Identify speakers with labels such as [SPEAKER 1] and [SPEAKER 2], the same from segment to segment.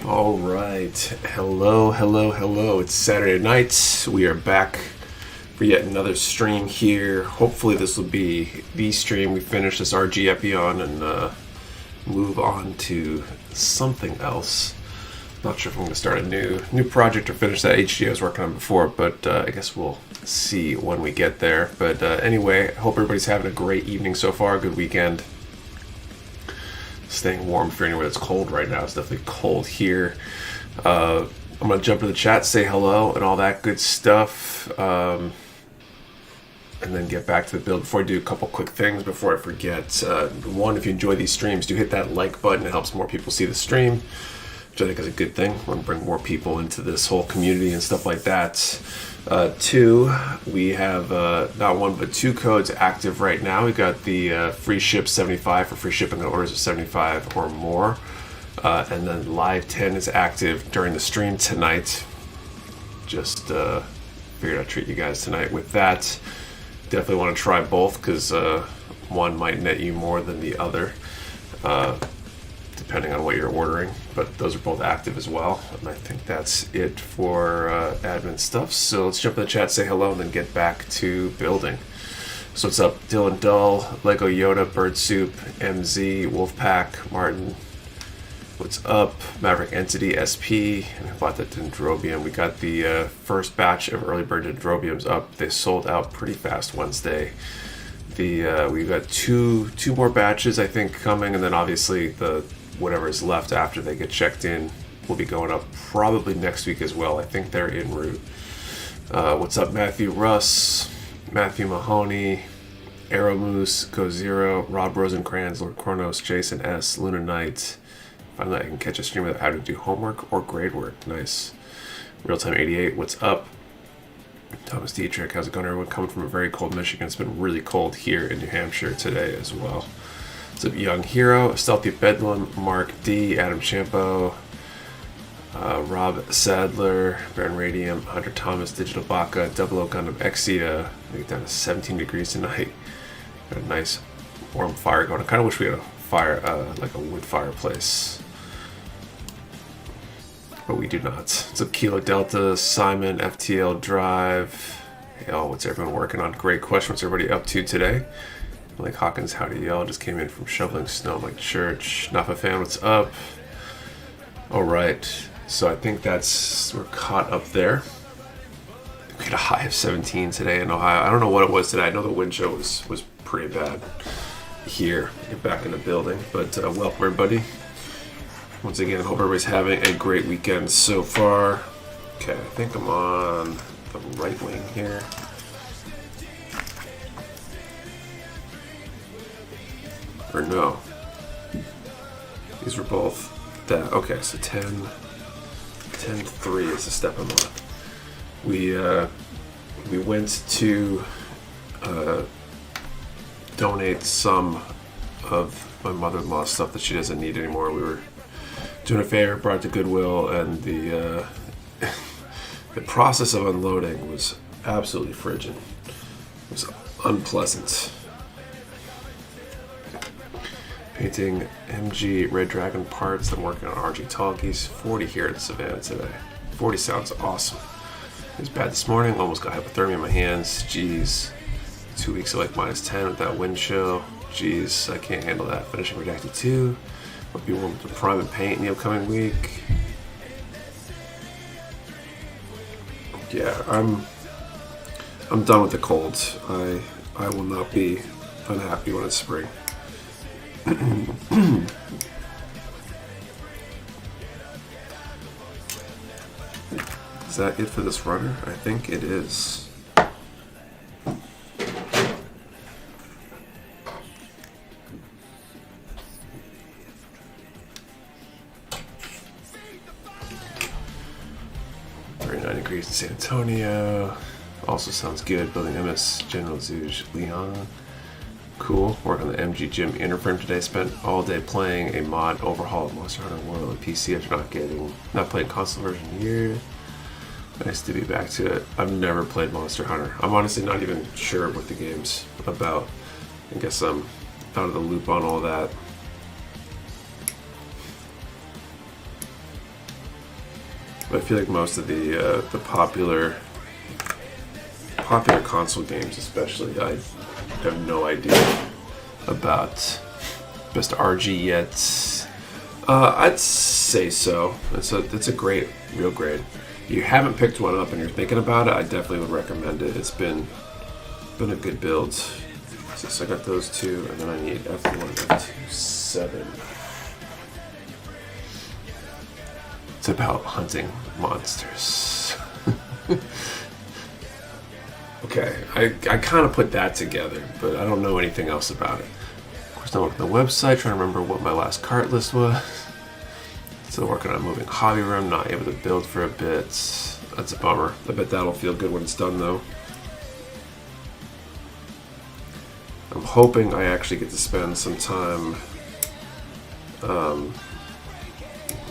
[SPEAKER 1] All right. Hello, hello, hello. It's Saturday night. We are back for yet another stream here. Hopefully this will be the stream we finish this RG epi on and move on to something else. Not sure if I'm going to start a new project or finish that HG I was working on before, but I guess we'll see when we get there. But anyway, I hope everybody's having a great evening so far, good weekend. Staying warm if you're anywhere that's cold right now. It's definitely cold here. I'm going to jump into the chat, say hello, and all that good stuff. And then get back to the build. Before I do a couple quick things, before I forget. One, if you enjoy these streams, do hit that like button. It helps more people see the stream, which I think is a good thing. I want to bring more people into this whole community and stuff like that. Two, we have not one but two codes active right now. We got the free ship 75 for free shipping on orders of 75 or more. And then live 10 is active during the stream tonight. Just figured I'd treat you guys tonight with that. Definitely want to try both because one might net you more than the other, depending on what you're ordering. But those are both active as well. And I think that's it for admin stuff. So let's jump in the chat, say hello, and then get back to building. So what's up? Dylan Dull, Lego Yoda, Bird Soup, MZ, Wolfpack, Martin. What's up? Maverick Entity, SP. And I bought that Dendrobium. We got the first batch of early bird Dendrobiums up. They sold out pretty fast Wednesday. We got two more batches I think coming, and then obviously the whatever is left after they get checked in will be going up probably next week as well. I think they're en route. What's up, Matthew Russ, Matthew Mahoney, Arrow Moose, Go Zero, Rob Rosencrantz, Lord Kronos, Jason S, Luna Knight. Finally, I can catch a stream without having to do homework or grade work. Nice. Real Time 88, what's up? Thomas Dietrich, how's it going, everyone? Coming from a very cold Michigan. It's been really cold here in New Hampshire today as well. What's up, Young Hero, Stealthy Bedlam, Mark D, Adam Champo, Rob Sadler, Baron Radium, Hunter Thomas, Digital Baka, Double O Gundam Exia. I get down to 17 degrees tonight. Got a nice warm fire going. I kind of wish we had a fire, like a wood fireplace, but we do not. What's up, Kilo Delta, Simon, FTL Drive. Hey, y'all, what's everyone working on? Great question. What's everybody up to today? Like Hawkins, howdy y'all. Just came in from shoveling snow like church. Nafa fan, what's up? All right, so I think we're caught up there. We had a high of 17 today in Ohio. I don't know what it was today. I know the wind chill was pretty bad here. Get back in the building, but welcome everybody. Once again, I hope everybody's having a great weekend so far. Okay, I think I'm on the right wing here. Or no. These were both that. Okay, so 10-3 is the step I'm on. We went to donate some of my mother-in-law's stuff that she doesn't need anymore. We were doing a favor, brought it to Goodwill, and the the process of unloading was absolutely frigid. It was unpleasant. Painting MG Red Dragon parts. I'm working on RG Talkies. 40 here at Savannah today. 40 sounds awesome. It was bad this morning. Almost got hypothermia in my hands. Jeez. 2 weeks of like -10 with that wind chill. Jeez, I can't handle that. Finishing Redacted 2. Hope you want to prime and paint in the upcoming week. Yeah, I'm done with the cold. I will not be unhappy when it's spring. Is that it for this runner? I think it is. In San Antonio. Also sounds good. Building MS General Zouge Leon. Cool. Work on the MG Gym Interframe today. Spent all day playing a mod overhaul of Monster Hunter World on PC after not playing console version in years. Nice to be back to it. I've never played Monster Hunter. I'm honestly not even sure what the game's about. I guess I'm out of the loop on all that. But I feel like most of the popular console games, especially, I have no idea about best RG yet. I'd say so. It's a great, real grade. If you haven't picked one up and you're thinking about it, I definitely would recommend it. It's been a good build. So I got those two, and then I need F1, F2, 7. It's about hunting monsters. Okay, I kind of put that together, but I don't know anything else about it. Of course, I'm looking at the website, trying to remember what my last cart list was. Still working on moving hobby room, not able to build for a bit. That's a bummer. I bet that'll feel good when it's done, though. I'm hoping I actually get to spend some time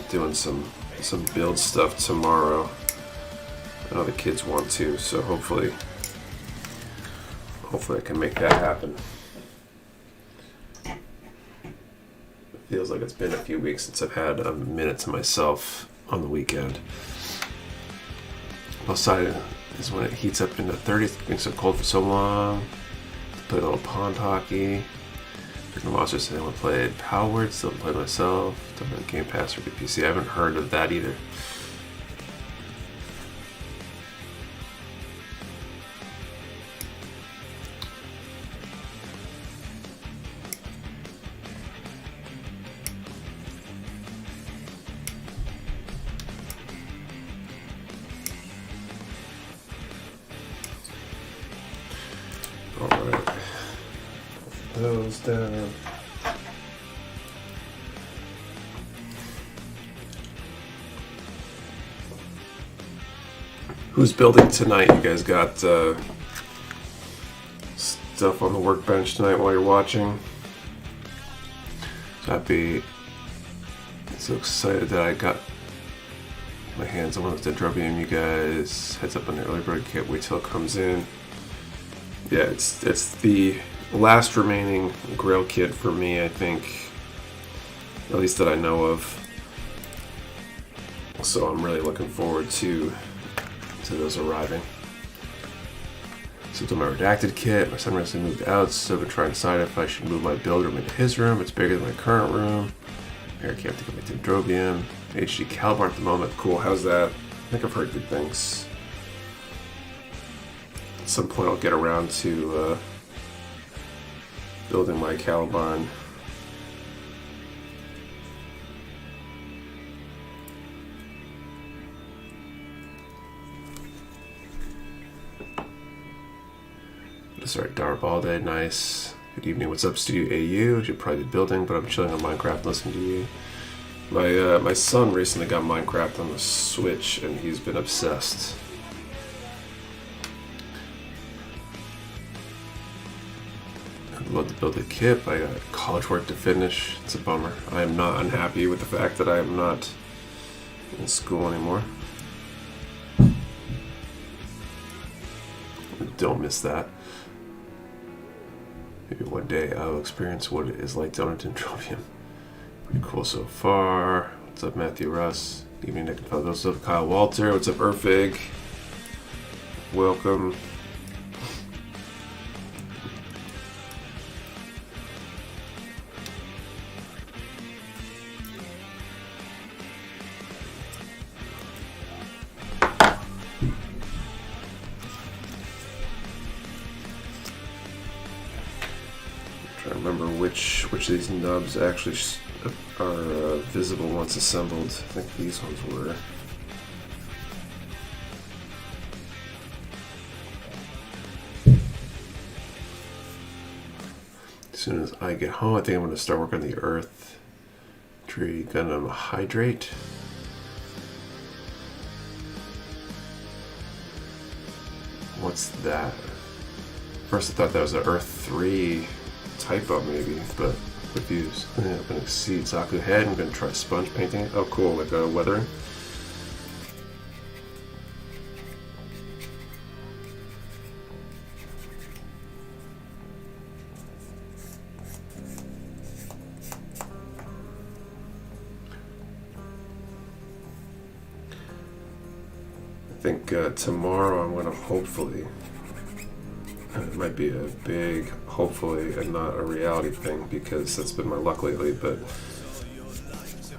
[SPEAKER 1] doing some build stuff tomorrow. I know the kids want to, so hopefully I can make that happen. It feels like it's been a few weeks since I've had a minute to myself on the weekend. Outside is when it heats up into 30s. It's been so cold for so long. Play a little pond hockey. The Monsters said I want to play Powered, still play myself. Don't have Game Pass or good PC. I haven't heard of that either. Alright. Those down. Who's building tonight? You guys got stuff on the workbench tonight while you're watching? So excited that I got my hands on one of those Dendrobium. You guys, heads up on the early bird kit. Wait till it comes in. Yeah, it's the last remaining Grail kit for me, I think, at least that I know of. So I'm really looking forward to those arriving. So to my redacted kit, my son recently moved out, so I've been trying to decide if I should move my build room into his room. It's bigger than my current room. Here I can't think of my Dendrobium. HD Calibar at the moment. Cool, how's that? I think I've heard good things. At some point I'll get around to building my Caliban. Sorry, Darbalde, nice. Good evening, what's up, Studio AU? Should probably be building, but I'm chilling on Minecraft and listening to you. My son recently got Minecraft on the Switch, and he's been obsessed. I'd love to build a kit, but I got college work to finish. It's a bummer. I am not unhappy with the fact that I am not in school anymore. Don't miss that. Maybe one day I'll experience what it is like down at Dendrobium. Pretty cool so far. What's up, Matthew Russ? Evening, Nick and Fellow. What's up, Kyle Walter? What's up, Erfig? Welcome. Remember which of these nubs actually are visible once assembled. I think these ones were. As soon as I get home, I think I'm going to start working on the Earth Tree Gundam Hydrate. What's that? First I thought that was an Earth 3 typo maybe, but confused. I'm going to exceed Saku head. I'm going to try sponge painting it. Oh cool, like a weathering. think tomorrow I'm going to hopefully, and it might be a big hopefully and not a reality thing because that's been my luck lately, but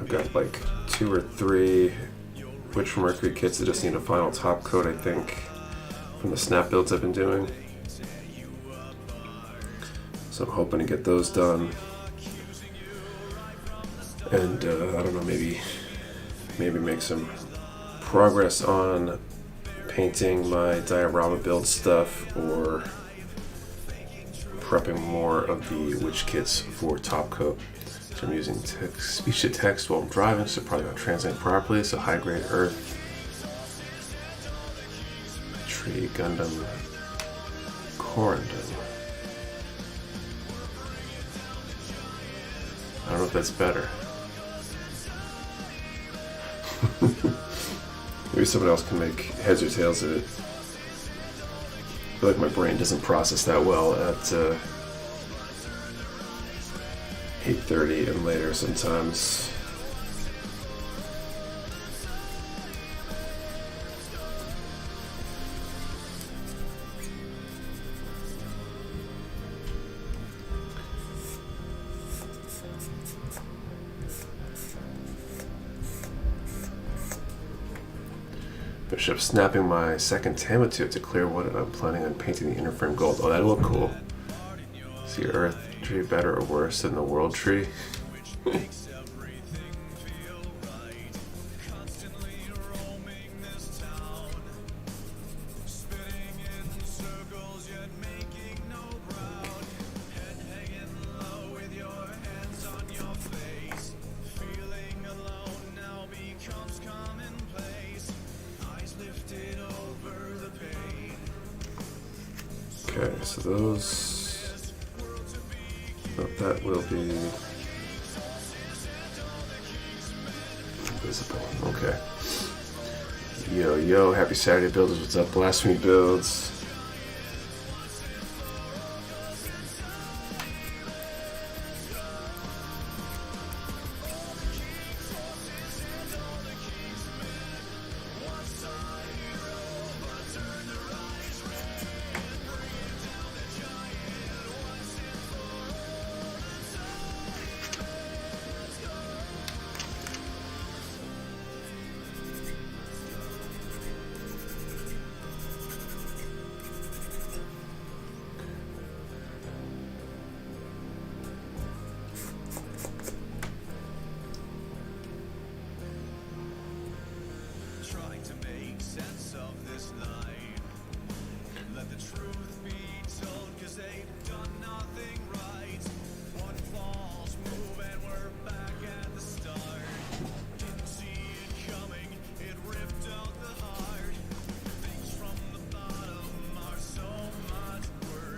[SPEAKER 1] I've got like 2 or 3 Witch from Mercury kits that just need a final top coat, I think, from the snap builds I've been doing. So I'm hoping to get those done. And I don't know, maybe make some progress on painting my diorama build stuff or prepping more of the witch kits for top coat. So I'm using speech to text while I'm driving, so probably not translate properly. So high grade earth, tree Gundam, Corundum. I don't know if that's better. Maybe someone else can make heads or tails of it. I feel like my brain doesn't process that well at 8:30 and later sometimes. Bishop snapping my second Tamatu. It's a clear one, and I'm planning on painting the inner frame gold. Oh, that'll look cool. Is the Earth tree better or worse than the World tree? Okay, so those, that will be visible. Okay. Yo, happy Saturday builders. What's up, Blasphemy Builds?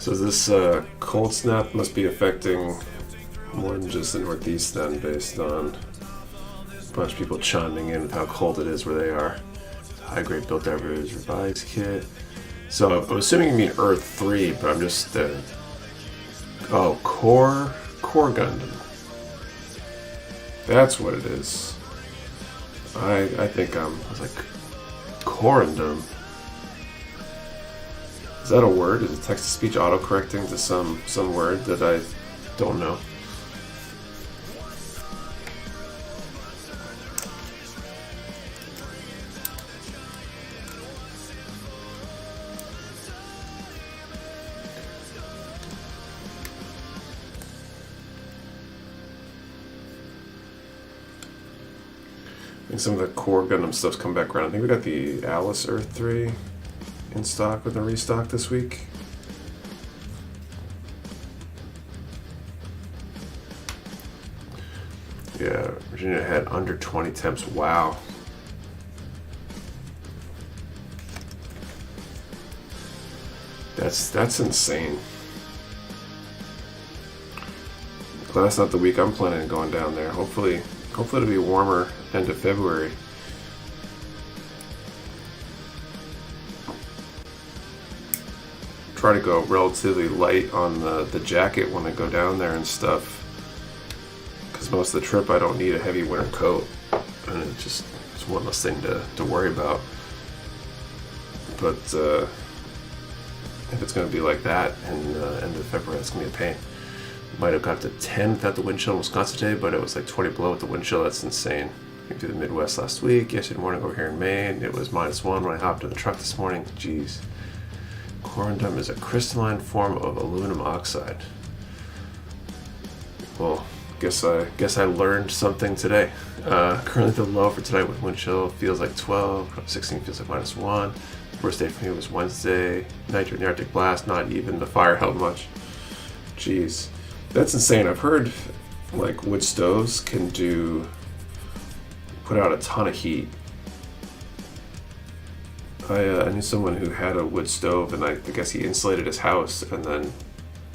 [SPEAKER 1] So this cold snap must be affecting more than just the Northeast then, based on a bunch of people chiming in with how cold it is where they are. High grade built average revised kit. So I'm assuming you mean Earth 3, but I'm just Core Gundam. That's what it is. I think I was like Corundum. Is that a word? Is it text-to-speech auto-correcting to some word that I don't know? I think some of the core Gundam stuff's come back around. I think we got the Alice Earth 3 in stock with the restock this week. Yeah, Virginia had under 20 temps. Wow. That's insane. Glad that's not the week I'm planning on going down there. Hopefully it'll be warmer end of February. Try to go relatively light on the jacket when I go down there and stuff, because most of the trip I don't need a heavy winter coat, and it's one less thing to worry about. but if it's going to be like that in end of February, it's going to be a pain. Might have got to 10 without the wind chill in Wisconsin today, but it was like 20 below with the wind chill. That's insane. Came through the Midwest last week. Yesterday morning over here in Maine, it was -1 when I hopped in the truck this morning. Jeez. Corundum is a crystalline form of aluminum oxide. Well, guess I learned something today. Currently the low for tonight with wind chill feels like 12, 16 feels like -1. Worst day for me was Wednesday. Night during the Arctic blast, not even the fire held much. Jeez, that's insane. I've heard like wood stoves can put out a ton of heat. I knew someone who had a wood stove, and I guess he insulated his house and then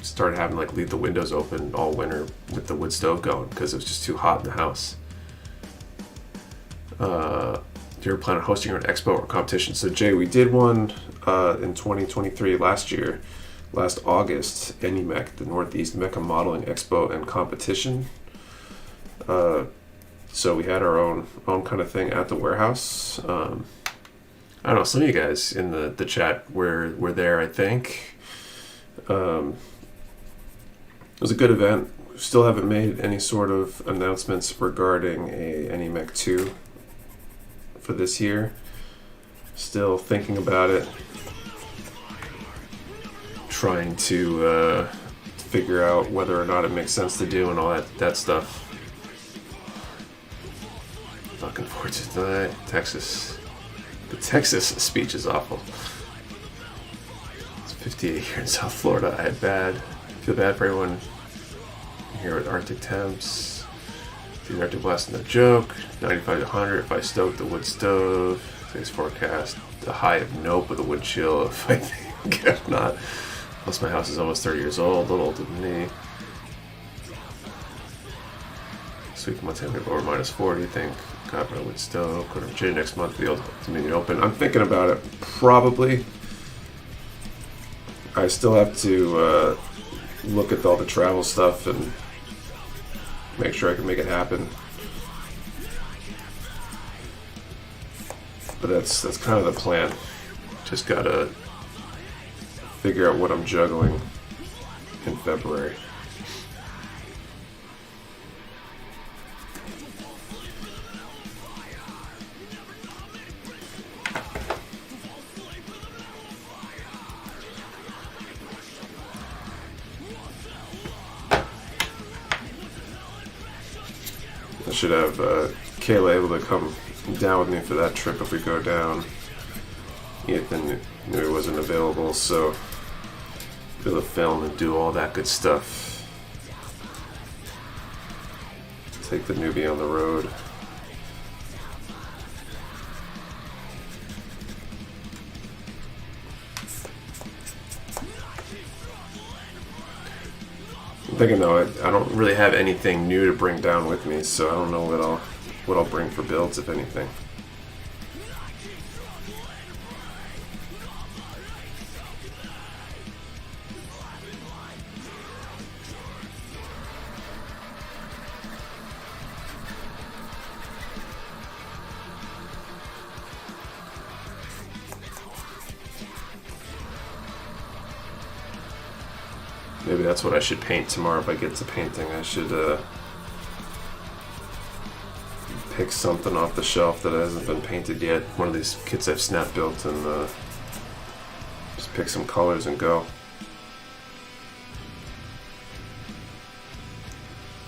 [SPEAKER 1] started having like leave the windows open all winter with the wood stove going because it was just too hot in the house. Do you ever plan on hosting an expo or competition? So Jay, we did one in 2023 last August, NEMEC, the Northeast Mecha Modeling Expo and Competition. So we had our own kind of thing at the warehouse. I don't know, some of you guys in the chat were there, I think. It was a good event. Still haven't made any sort of announcements regarding a NEMEC 2 for this year. Still thinking about it. Trying to figure out whether or not it makes sense to do and all that stuff. Looking forward to tonight. Texas. The Texas speech is awful. It's 58 here in South Florida. I feel bad for everyone here with Arctic temps. The Arctic blast is no joke. 95 to 100 if I stoke the wood stove. Today's forecast. The high of nope with a wood chill if I think. If not. Plus my house is almost 30 years old. A little older than me. Sweet Montana over -40. Think God, my wood stove. Go to Virginia next month. The old Dominion Open. I'm thinking about it. Probably. I still have to look at all the travel stuff and make sure I can make it happen. But that's kind of the plan. Just gotta figure out what I'm juggling in February. I should have Kayla able to come down with me for that trip if we go down. Ethan knew he wasn't available, so be able to film and do all that good stuff. Take the newbie on the road. I'm thinking though, I don't really have anything new to bring down with me, so I don't know what I'll bring for builds, if anything. Maybe that's what I should paint tomorrow if I get to painting. I should pick something off the shelf that hasn't been painted yet. One of these kits I've snap built and just pick some colors and go.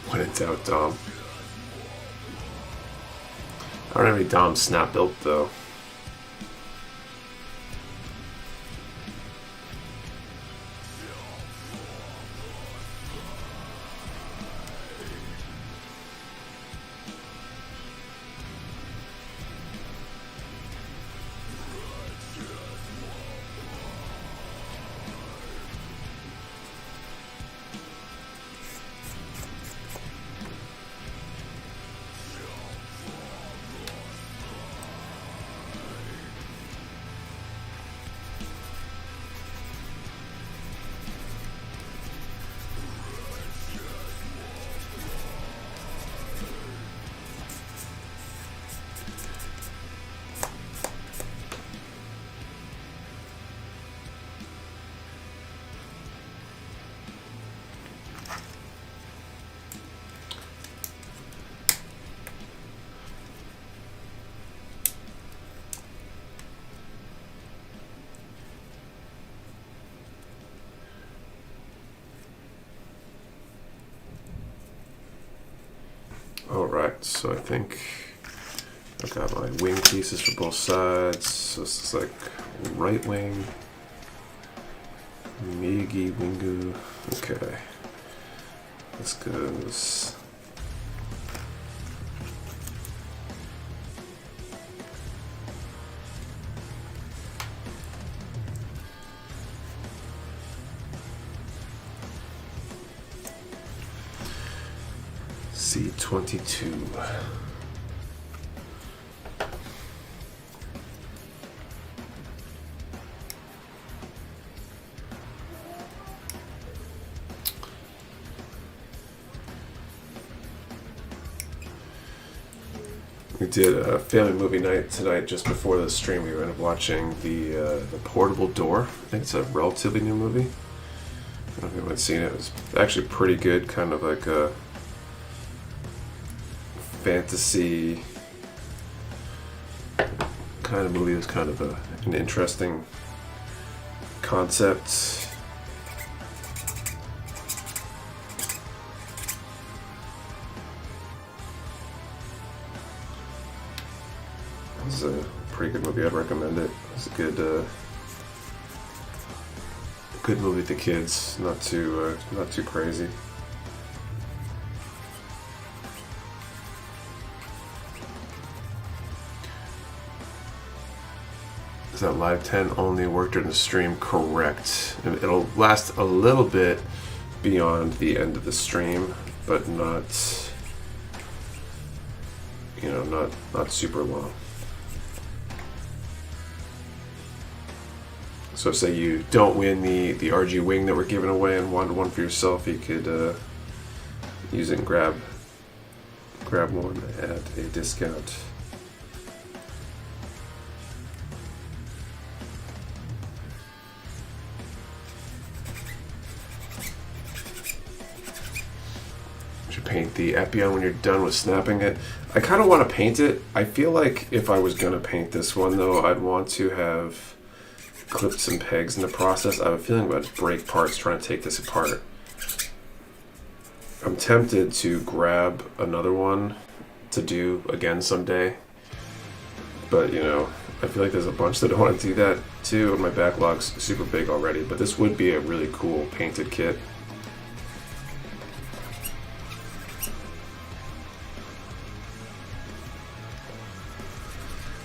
[SPEAKER 1] When in doubt, Dom. I don't have any Dom snap built though. Alright, so I think I've got my wing pieces for both sides. So this is like right wing, Mecha Wingu. Okay. This goes. C22. We did a family movie night tonight just before the stream. We ended up watching the Portable Door. I think it's a relatively new movie. I don't know if anyone's seen it. It was actually pretty good, kind of like a fantasy kind of movie. It was kind of an interesting concept. It's a pretty good movie. I'd recommend it. It's a good movie with the kids. Not too crazy. Is that live 10 only work during the stream? Correct. It'll last a little bit beyond the end of the stream, but not, you know, not super long. So say you don't win the RG Wing that we're giving away and wanted one for yourself, you could use it and grab one at a discount. You should paint the Epion when you're done with snapping it. I kind of want to paint it. I feel like if I was going to paint this one, though, I'd want to have clipped some pegs in the process. I have a feeling I'm about to break parts trying to take this apart. I'm tempted to grab another one to do again someday, but you know, I feel like there's a bunch that I want to do that too, and my backlog's super big already, but this would be a really cool painted kit.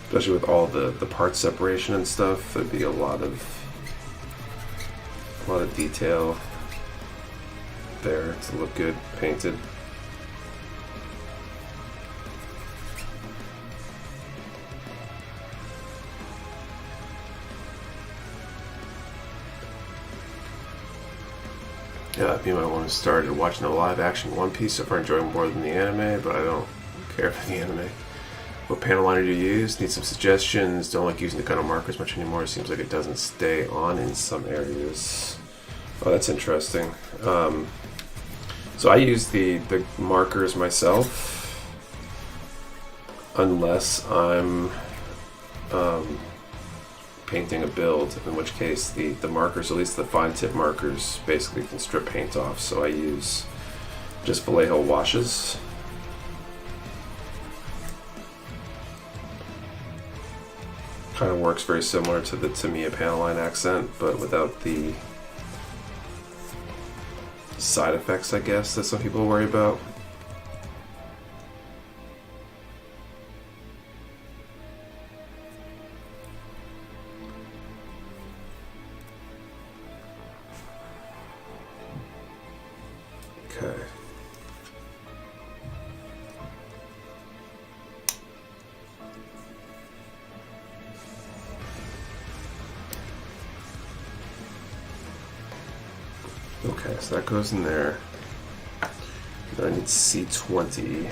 [SPEAKER 1] Especially with all the part separation and stuff, there'd be a lot of detail there to look good painted. Yeah, me and my woman started watching the live action One Piece so far, enjoying more than the anime, but I don't care for the anime. What panel liner do you use? Need some suggestions. Don't like using the kind of markers much anymore. It seems like it doesn't stay on in some areas. Oh, that's interesting. So I use the markers myself, unless I'm painting a build, in which case the markers, at least the fine tip markers, basically can strip paint off. So I use just Vallejo washes. Kind of works very similar to the Tamiya panel line accent, but without the side effects, I guess, that some people worry about. Okay. Okay, so that goes in there. Then I need C20.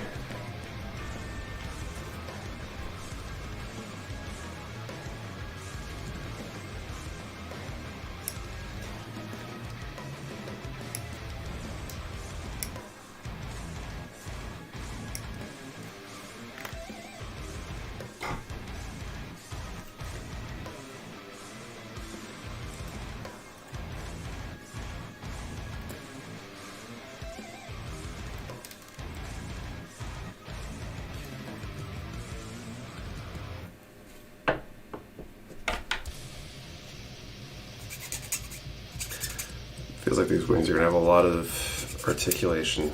[SPEAKER 1] Feels like these wings are going to have a lot of articulation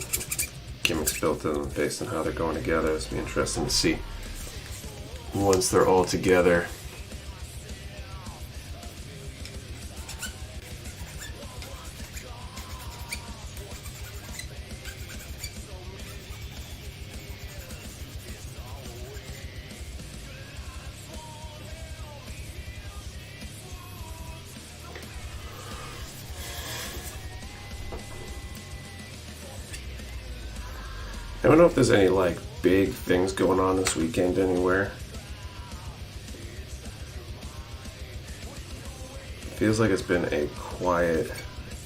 [SPEAKER 1] gimmicks built in based on how they're going together. It's going to be interesting to see once they're all together. I don't know if there's any like big things going on this weekend anywhere. Feels like it's been a quiet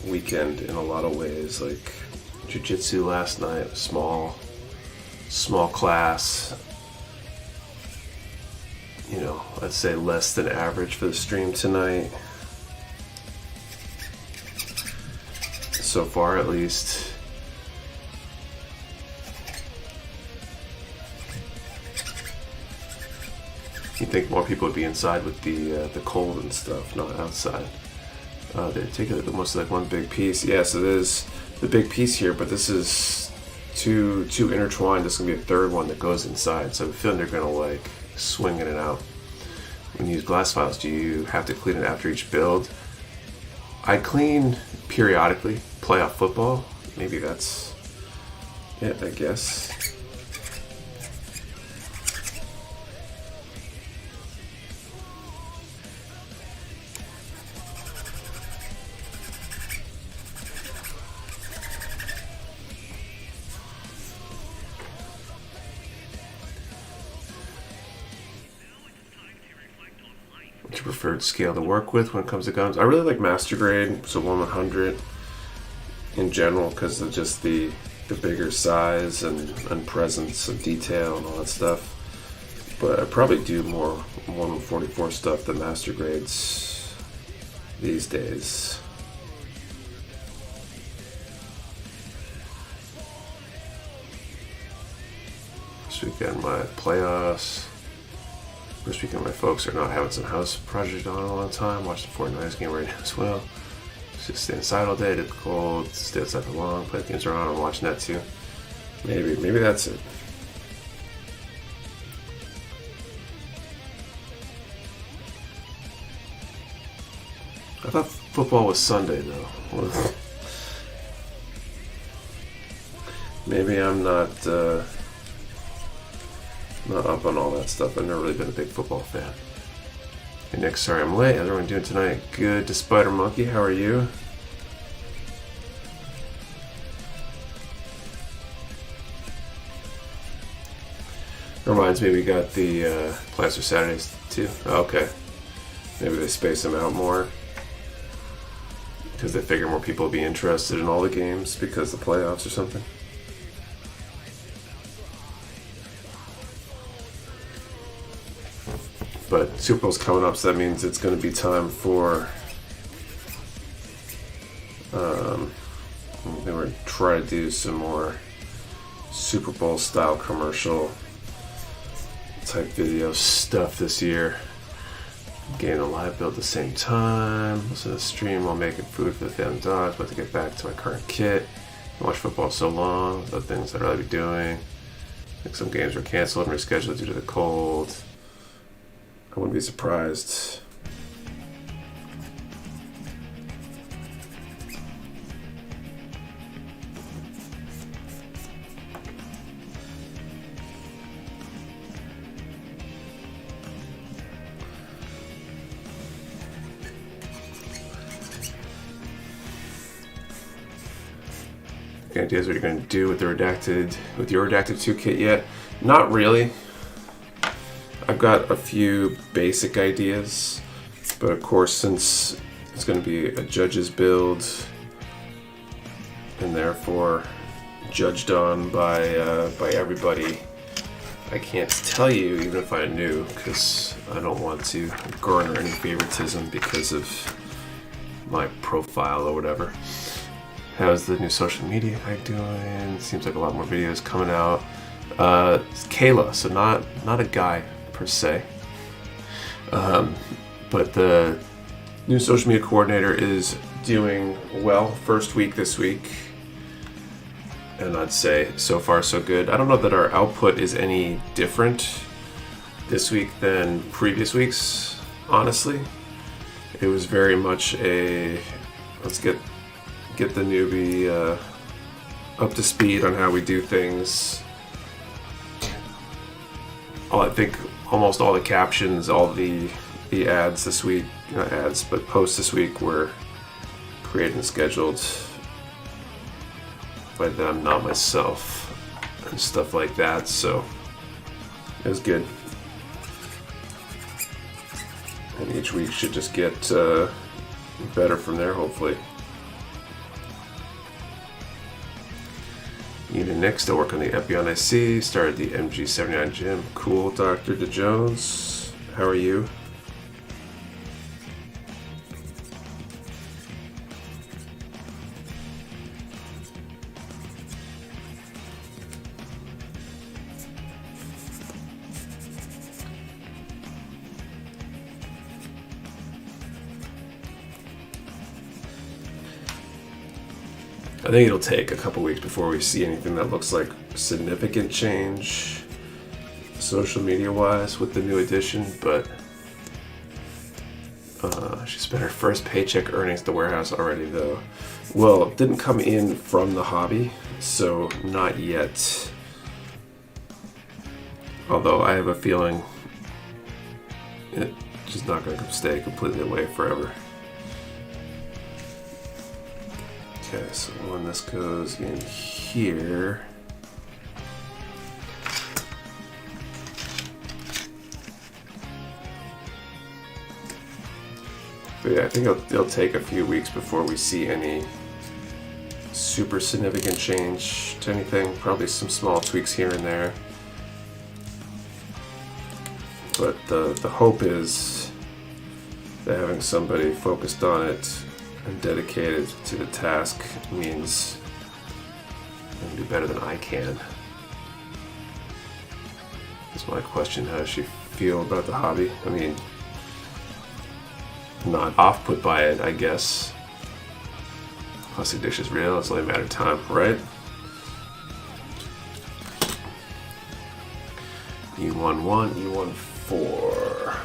[SPEAKER 1] weekend in a lot of ways. Like jiu-jitsu last night, small class. You know, I'd say less than average for the stream tonight. So far, at least. You think more people would be inside with the cold and stuff, not outside. They take it almost like one big piece. Yeah, so there's the big piece here, but this is two intertwined. This is gonna be a third one that goes inside. So I'm feeling they're gonna like swing in and out. When you use glass files, do you have to clean it after each build? I clean periodically. Playoff football, maybe that's it, I guess. What's your preferred scale to work with when it comes to guns? I really like master grade, so 1/100 in general, because of just the bigger size and presence of detail and all that stuff. But I probably do more 1/44 stuff than master grades these days. This weekend, my playoffs. First weekend, my folks are not having some house project on all the time. Watch the Fortnite game right now as well. Just stay inside all day, it's cold, stay outside for long, play games around, I'm watching that too. Maybe that's it. I thought football was Sunday though. Maybe I'm not up on all that stuff. I've never really been a big football fan. Hey Nick, sorry I'm late. How's everyone doing tonight? Good to Spider Monkey, how are you? Reminds me we got the plans for Saturdays too. Oh, okay. Maybe they space them out more because they figure more people will be interested in all the games because of the playoffs or something. But Super Bowl's coming up, so that means it's going to be time for they were trying to do some more Super Bowl style commercial type video stuff this year. Getting a live build at the same time. Listen to the stream while making food for the family dogs. About to get back to my current kit. I watch football so long. The things I'd rather be doing. I think some games were canceled and rescheduled due to the cold. I wouldn't be surprised. Any ideas what you're going to do with your redacted 2 kit yet? Not really. I've got a few basic ideas, but of course, since it's going to be a judge's build and therefore judged on by everybody, I can't tell you even if I knew, because I don't want to garner any favoritism because of my profile or whatever. How's the new social media guy doing? Seems like a lot more videos coming out. It's Kayla, so not a guy per se, but the new social media coordinator is doing well. First week this week, and I'd say so far so good. I don't know that our output is any different this week than previous weeks, honestly. It was very much a let's get the newbie up to speed on how we do things. I think almost all the captions, all the ads this week, not ads, but posts this week were created and scheduled by them, not myself, and stuff like that, so it was good. And each week should just get better from there, hopefully. Unit Nick, still working on the Epion IC, started the MG79 gym. Cool, Dr. DeJones. How are you? I think it'll take a couple weeks before we see anything that looks like significant change social media wise with the new edition, but she spent her first paycheck earnings at the warehouse already though. Well, it didn't come in from the hobby, so not yet. Although I have a feeling it's just not going to stay completely away forever. Okay, so when this goes in here, but yeah, I think it'll take a few weeks before we see any super significant change to anything. Probably some small tweaks here and there, but the hope is that having somebody focused on it and dedicated to the task means I can do better than I can. That's my question. How does she feel about the hobby? I mean, not off-put by it, I guess. Plastic dish is real. It's only a matter of time, right? E11, E14.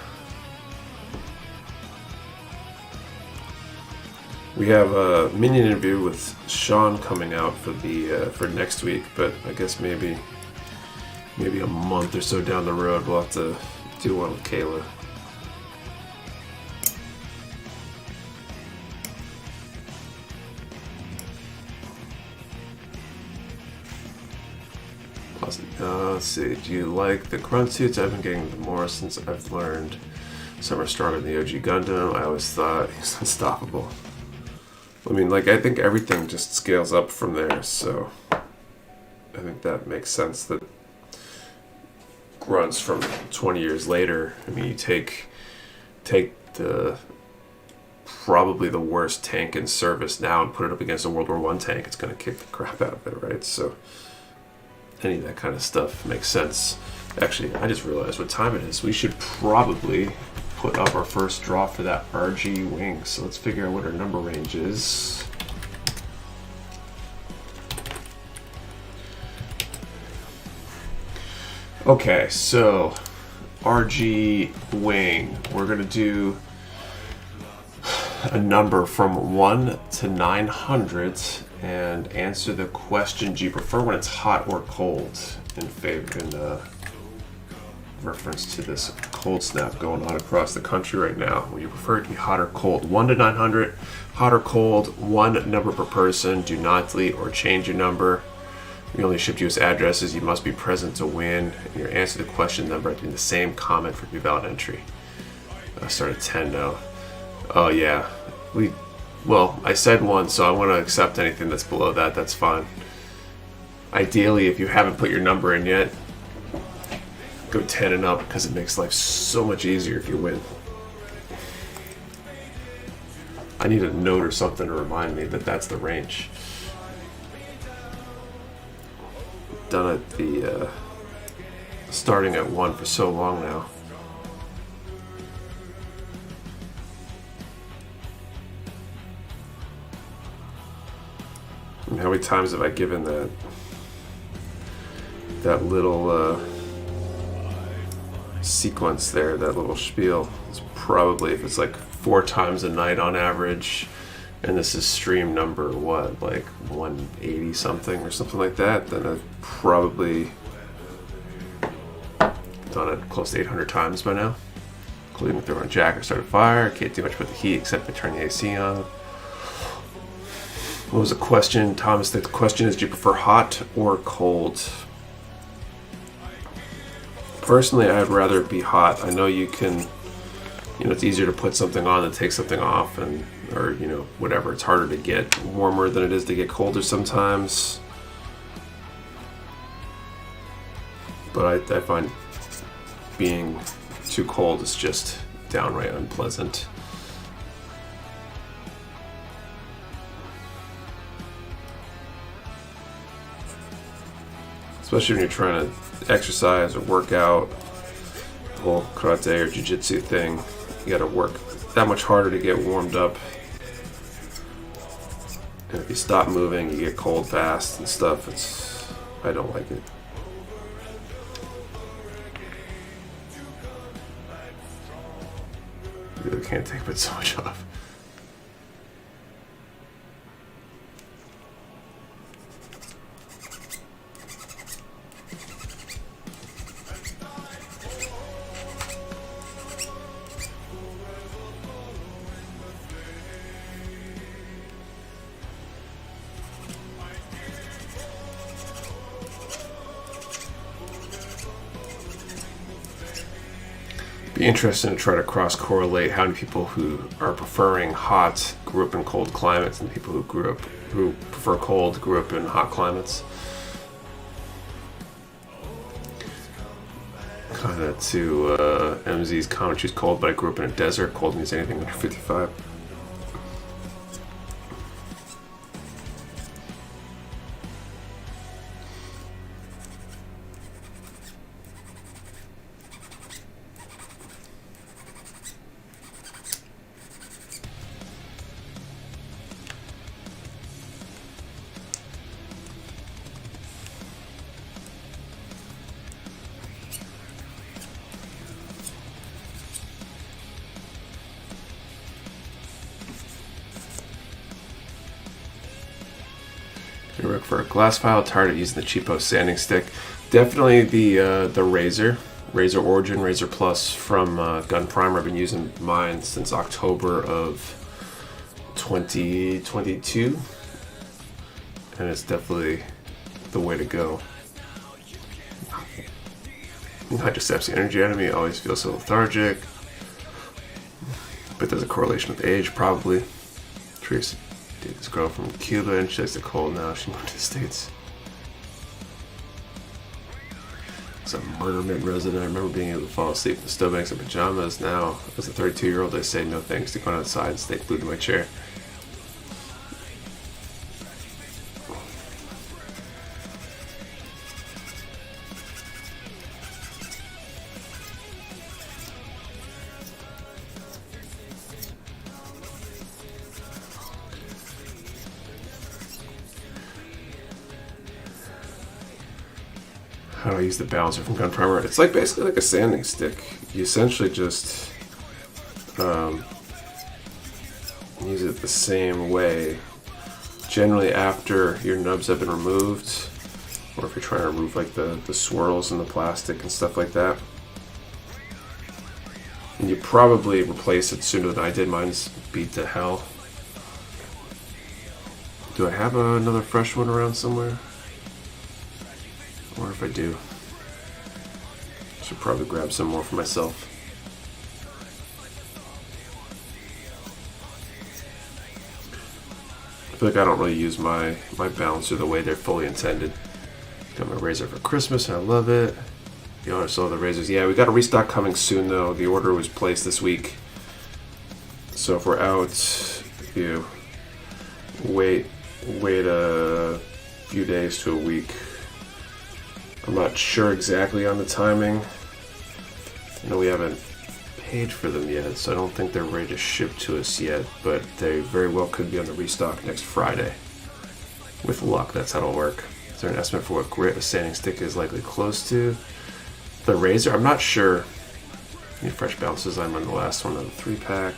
[SPEAKER 1] We have a minion interview with Sean coming out for next week, but I guess maybe a month or so down the road we'll have to do one with Kayla. Let's see. Do you like the grunt suits? I've been getting them more since I've learned some are stronger than the OG Gundam. I always thought he was unstoppable. I mean, like, I think everything just scales up from there, so I think that makes sense that grunts from 20 years later, I mean, you take the probably the worst tank in service now and put it up against a World War I tank, it's going to kick the crap out of it, right? So any of that kind of stuff makes sense. Actually, I just realized what time it is. We should probably put up our first draw for that RG Wing. So let's figure out what our number range is. Okay, so RG Wing. We're going to do a number from 1 to 900 and answer the question, do you prefer when it's hot or cold, in reference to this cold snap going on across the country right now. Would you prefer it to be hot or cold? 1 to 900, hot or cold, one number per person. Do not delete or change your number. We only ship US addresses. You must be present to win. And your answer to the question number in the same comment for to be valid entry. I start at 10 now. Oh yeah, well, I said 1, so I want to accept anything that's below that. That's fine. Ideally, if you haven't put your number in yet, go 10 and up, because it makes life so much easier if you win. I need a note or something to remind me that that's the range. Done at the starting at 1 for so long now. many times have I given that little sequence there, that little spiel? It's probably, if it's like 4 times a night on average, and this is stream number, what, like 180 something or something like that, then I've probably done it close to 800 times by now, including throwing a jack or start a fire. Can't do much with the heat except to turn the AC on. What was the question, Thomas? The question is, do you prefer hot or cold? Personally, I'd rather it be hot. I know you can, it's easier to put something on than take something off, and or whatever. It's harder to get warmer than it is to get colder sometimes. But I find being too cold is just downright unpleasant. Especially when you're trying to exercise or work out, the whole karate or jiu-jitsu thing, you gotta work that much harder to get warmed up. And if you stop moving, you get cold fast and stuff. I don't like it. You really can't take but so much off. Be interesting to try to cross-correlate how many people who are preferring hot grew up in cold climates and people who prefer cold grew up in hot climates. Kind of to MZ's comment, she's cold, but I grew up in a desert. Cold means anything under 55. For a glass file, tired of using the cheapo sanding stick. Definitely the Razor Origin, Razor Plus from Gun Primer. I've been using mine since October of 2022, and it's definitely the way to go. Not just saps the energy out of me. I always feel so lethargic, but there's a correlation with age, probably. Trace. This girl from Cuba, and she likes the cold now. She moved to the States. It's a murder mid resident. I remember being able to fall asleep in the stove banks and pajamas. Now, as a 32-year-old, I say no thanks to going outside and stay glued to my chair. How do I use the balancer from Gun Primer? It's like basically like a sanding stick. You essentially just use it the same way. Generally after your nubs have been removed, or if you're trying to remove like the swirls in the plastic and stuff like that. And you probably replace it sooner than I did. Mine's beat to hell. Do I have another fresh one around somewhere? Or if I do, I should probably grab some more for myself. I feel like I don't really use my balancer the way they're fully intended. Got my razor for Christmas and I love it. The owner sold the razors. Yeah, we got a restock coming soon though. The order was placed this week. So if we're out, you wait a few days to a week. I'm not sure exactly on the timing. I know we haven't paid for them yet, so I don't think they're ready to ship to us yet, but they very well could be on the restock next Friday. With luck, that's how it'll work. Is there an estimate for what grit a sanding stick is likely close to? The razor, I'm not sure. Need fresh bounces. I'm on the last one of the 3-pack.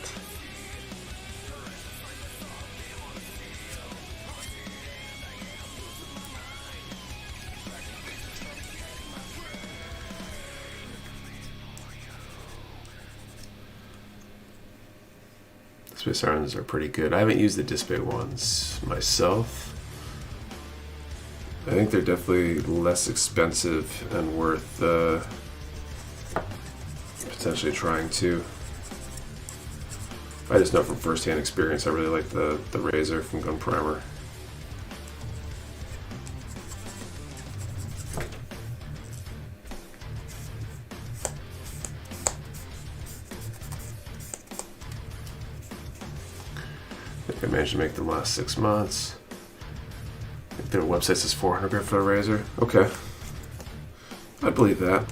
[SPEAKER 1] Swiss irons are pretty good. I haven't used the display ones myself. I think they're definitely less expensive and worth potentially trying to. I just know from first-hand experience I really like the razor from Gun Primer. I think I managed to make them last 6 months. I think their website says 400 grit for a razor. Okay. I believe that.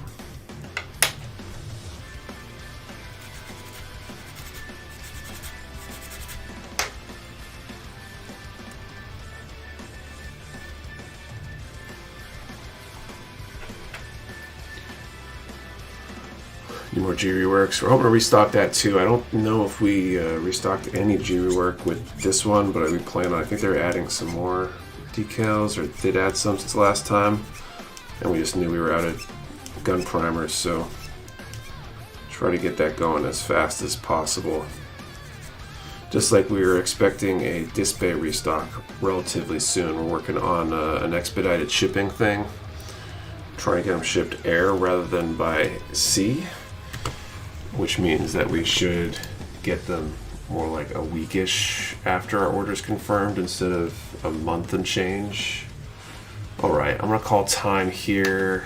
[SPEAKER 1] Need more G reworks. We're hoping to restock that too. I don't know if we restocked any G rework with this one, but we plan on. I think they're adding some more decals, or did add some since last time, and we just knew we were out of gun primers, so try to get that going as fast as possible. Just like we were expecting a disc bay restock relatively soon. We're working on an expedited shipping thing, trying to get them shipped air rather than by sea, which means that we should get them more like a weekish after our order's confirmed instead of a month and change. Alright, I'm going to call time here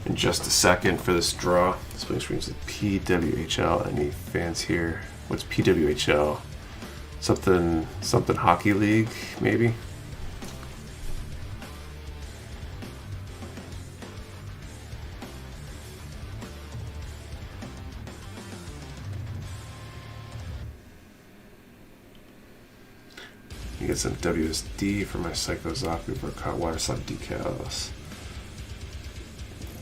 [SPEAKER 1] in just a second for this draw. Spring screens at PWHL. Any fans here? What's PWHL? Something hockey league, maybe? You get some WSD for my Psycho Zaku for hot water slide decals.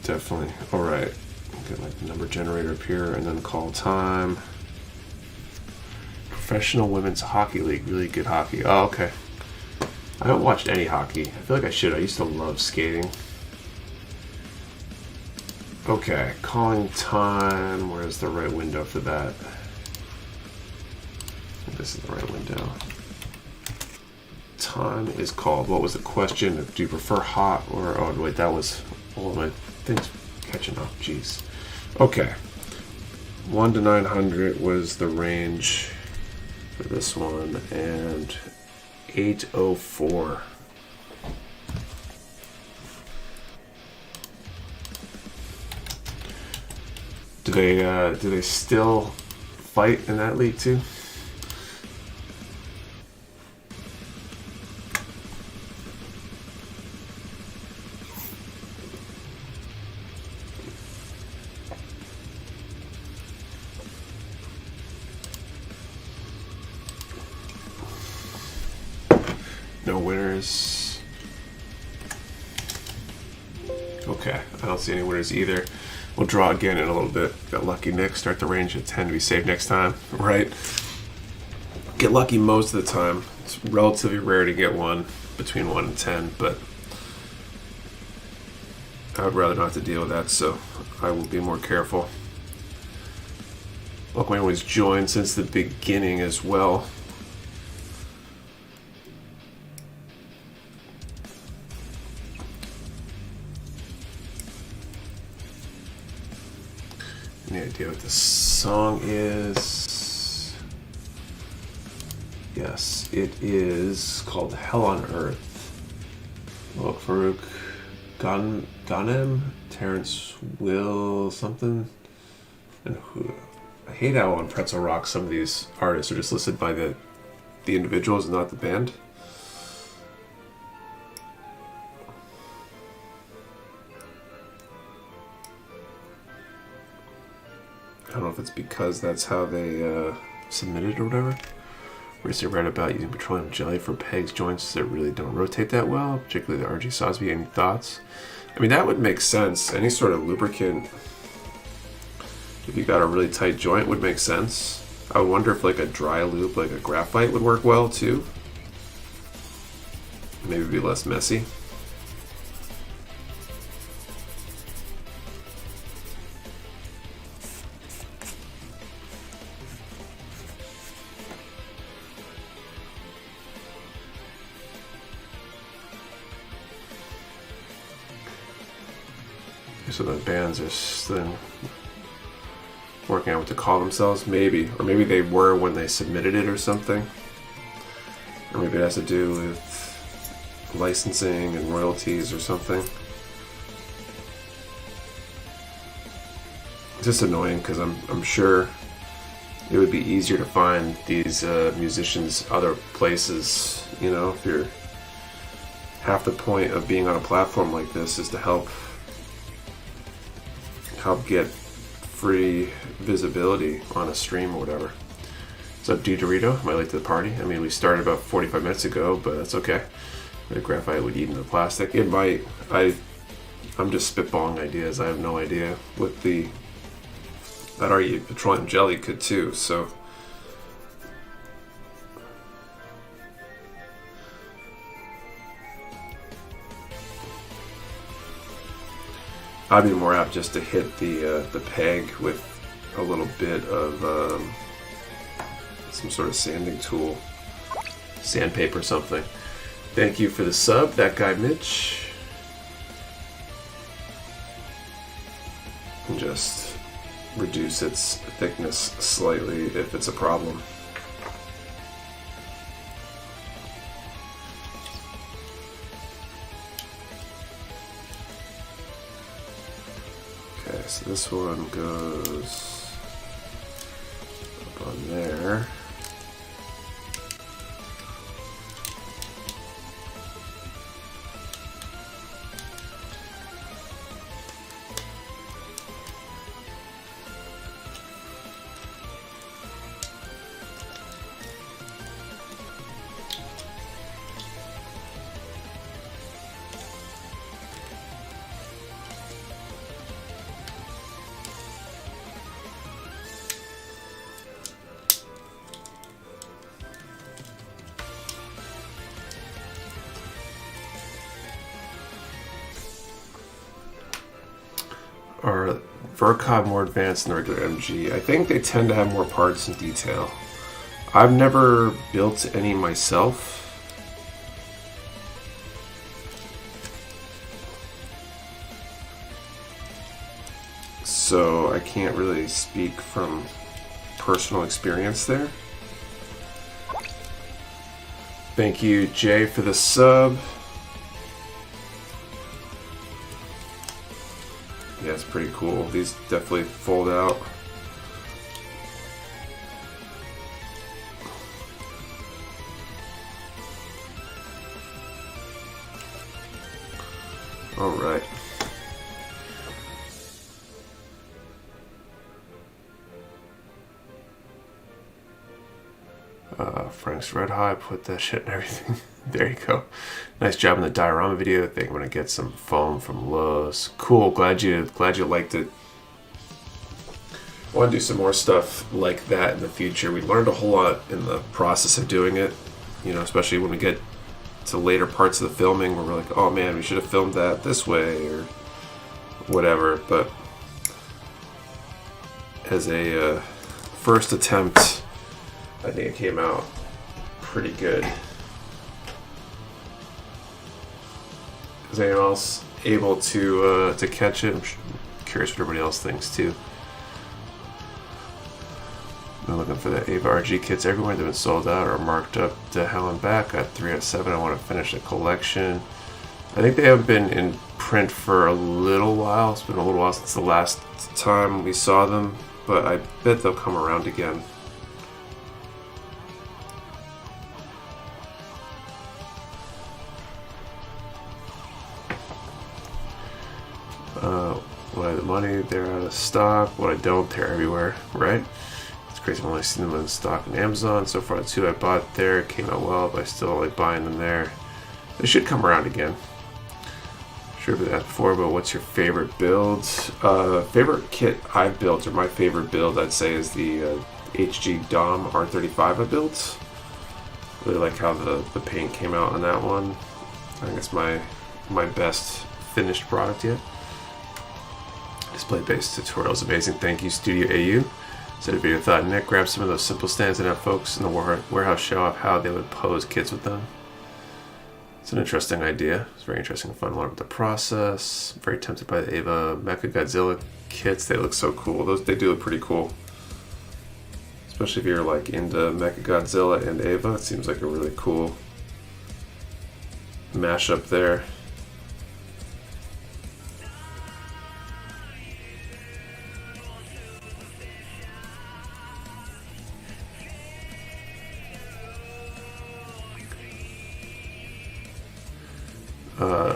[SPEAKER 1] Definitely. Alright. Get like the number generator up here and then call time. Professional Women's Hockey League. Really good hockey. Oh, okay. I haven't watched any hockey. I feel like I should. I used to love skating. Okay. Calling time. Where's the right window for that? I think this is the right window. Time is called. What was the question? Do you prefer hot or... Oh, wait. That was... all of my things catching up. Jeez. Okay. 1 to 900 was the range for this one, and 804. Do they still fight in that league too? No winners. Okay, I don't see any winners either. We'll draw again in a little bit. Got lucky Nick. Start the range at 10 to be safe next time, right? Get lucky most of the time. It's relatively rare to get one between 1 and 10, but I would rather not have to deal with that, so I will be more careful. Welcome anyone who's joined since the beginning as well. Any idea what this song is? Yes, it is called Hell on Earth. Well, Farouk Ghanem, Terrence Will something, and who? I hate how on Pretzel Rock some of these artists are just listed by the individuals and not the band. I don't know if it's because that's how they submitted or whatever. Recently read about using petroleum jelly for pegs joints that really don't rotate that well, particularly the RG Sosby. Any thoughts? I mean, that would make sense. Any sort of lubricant, if you got a really tight joint, would make sense. I wonder if like a dry lube, like a graphite, would work well too. Maybe be less messy. So the bands are then working out what to call themselves, maybe. Or maybe they were when they submitted it or something. Or maybe it has to do with licensing and royalties or something. It's just annoying because I'm sure it would be easier to find these musicians other places. You know, if you're half the point of being on a platform like this is to help get free visibility on a stream or whatever. What's up, D Dorito? Am I late to the party? I mean, we started about 45 minutes ago, but that's okay. The graphite would eat into the plastic. It might. I'm just spitballing ideas. I have no idea what the... I'd argue petroleum jelly could too, so... I'd be more apt just to hit the peg with a little bit of some sort of sanding tool, sandpaper or something. Thank you for the sub, that guy Mitch. And just reduce its thickness slightly if it's a problem. Okay, so this one goes up on there. Are Vercod more advanced than the regular MG? I think they tend to have more parts and detail. I've never built any myself. So I can't really speak from personal experience there. Thank you, Jay, for the sub. Yeah, it's pretty cool. These definitely fold out. All right. Frank's Red Hot, put that shit in everything. There you go. Nice job in the diorama video. I think I'm gonna get some foam from Lowe's. Cool. Glad you liked it. I want to do some more stuff like that in the future. We learned a whole lot in the process of doing it. You know, especially when we get to later parts of the filming where we're like, oh man, we should have filmed that this way or whatever. But as a first attempt, I think it came out pretty good. Is anyone else able to catch it? I'm curious what everybody else thinks too. I'm looking for the Ava RG kits everywhere. They've been sold out or marked up to hell and back. Got 3 out of 7. I want to finish the collection. I think they haven't been in print for a little while. It's been a little while since the last time we saw them, but I bet they'll come around again. When I have the money, they're out of stock. When I don't, they're everywhere, right? It's crazy. I've only seen them in stock on Amazon. So far, the 2 I bought there came out well, but I still like buying them there. They should come around again. Sure I've asked before, but what's your favorite build? Favorite kit I've built, or my favorite build, I'd say, is the HG Dom R35 I built. Really like how the paint came out on that one. I think it's my best finished product yet. Display-based tutorials, amazing. Thank you, Studio AU. Said a video thought, Nick, grab some of those simple stands and have folks in the warehouse show off how they would pose kits with them. It's an interesting idea. It's very interesting and fun to learn about the process. I'm very tempted by the Ava Mecha Godzilla kits. They look so cool. They do look pretty cool. Especially if you're like into Mecha Godzilla and Ava. It seems like a really cool mashup there.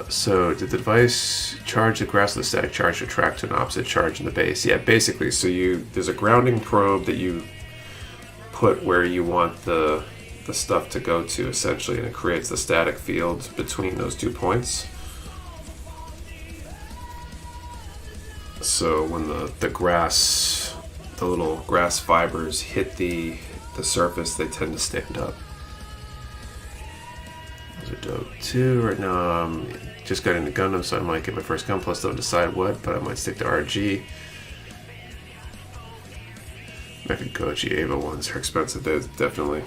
[SPEAKER 1] So did the device charge the grass with a static charge to track to an opposite charge in the base? Yeah, basically. So there's a grounding probe that you put where you want the stuff to go to, essentially, and it creates the static field between those 2 points. So when the grass, the little grass fibers hit the surface, they tend to stand up. Those are dope too. Right now I'm just got into Gundam, so I might get my first gun, plus don't decide what, but I might stick to RG. Mecha Goji Ava ones are expensive, those definitely.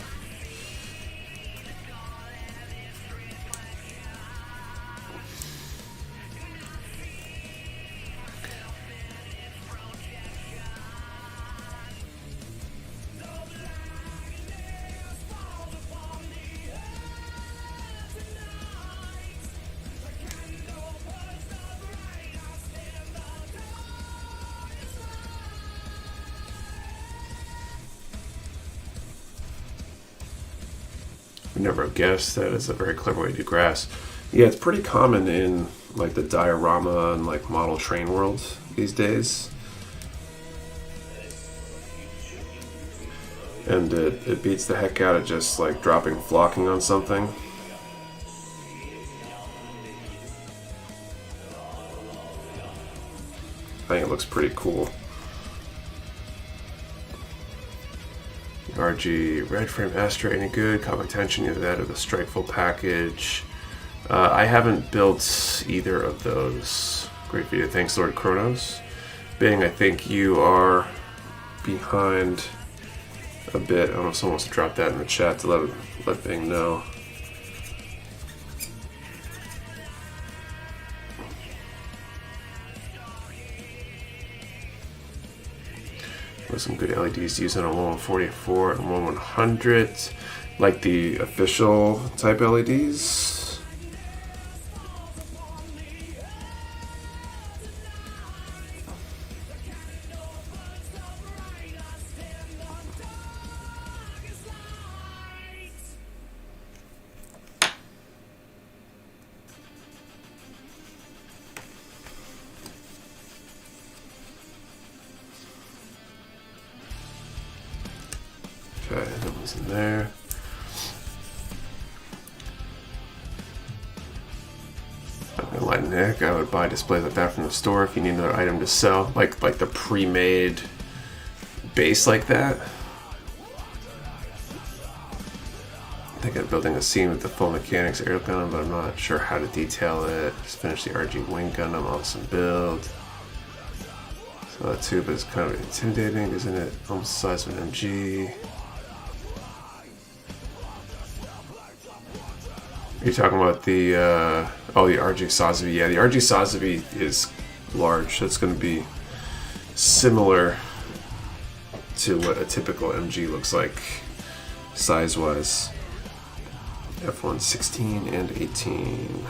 [SPEAKER 1] I never guessed that is a very clever way to do grass. Yeah, it's pretty common in like the diorama and like model train world these days. And it beats the heck out of just like dropping flocking on something. I think it looks pretty cool. RG Red Frame Astra, any good? Caught my attention, either that or the Strikeful package. I haven't built either of those. Great video, thanks Lord Kronos. Bing, I think you are behind a bit. I don't know if someone wants to drop that in the chat to let Bing know. With some good LEDs to use on a 1144 and 1100, like the official type LEDs. Okay, that one's in there. I'm gonna let Nick, I would buy displays like that from the store if you need another item to sell, like the pre-made base like that. I think I'm building a scene with the full mechanics aerial gun, but I'm not sure how to detail it. Just finished the RG Wing Gundam, awesome build. So that too, but it's kind of intimidating, isn't it? Almost the size of an MG. Are you talking about the, the RG Sazabi? Yeah, the RG Sazabi is large. That's going to be similar to what a typical MG looks like, size-wise. F1 16 and 18.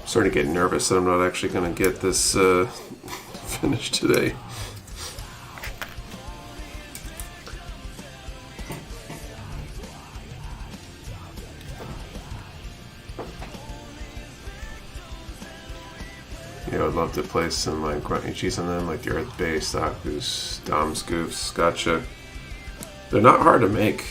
[SPEAKER 1] Starting to get nervous that I'm not actually going to get this finished today. love to place some like grunt HGs on them, like the Earth Base, Dakus, Doms, Goofs, Gotcha. They're not hard to make.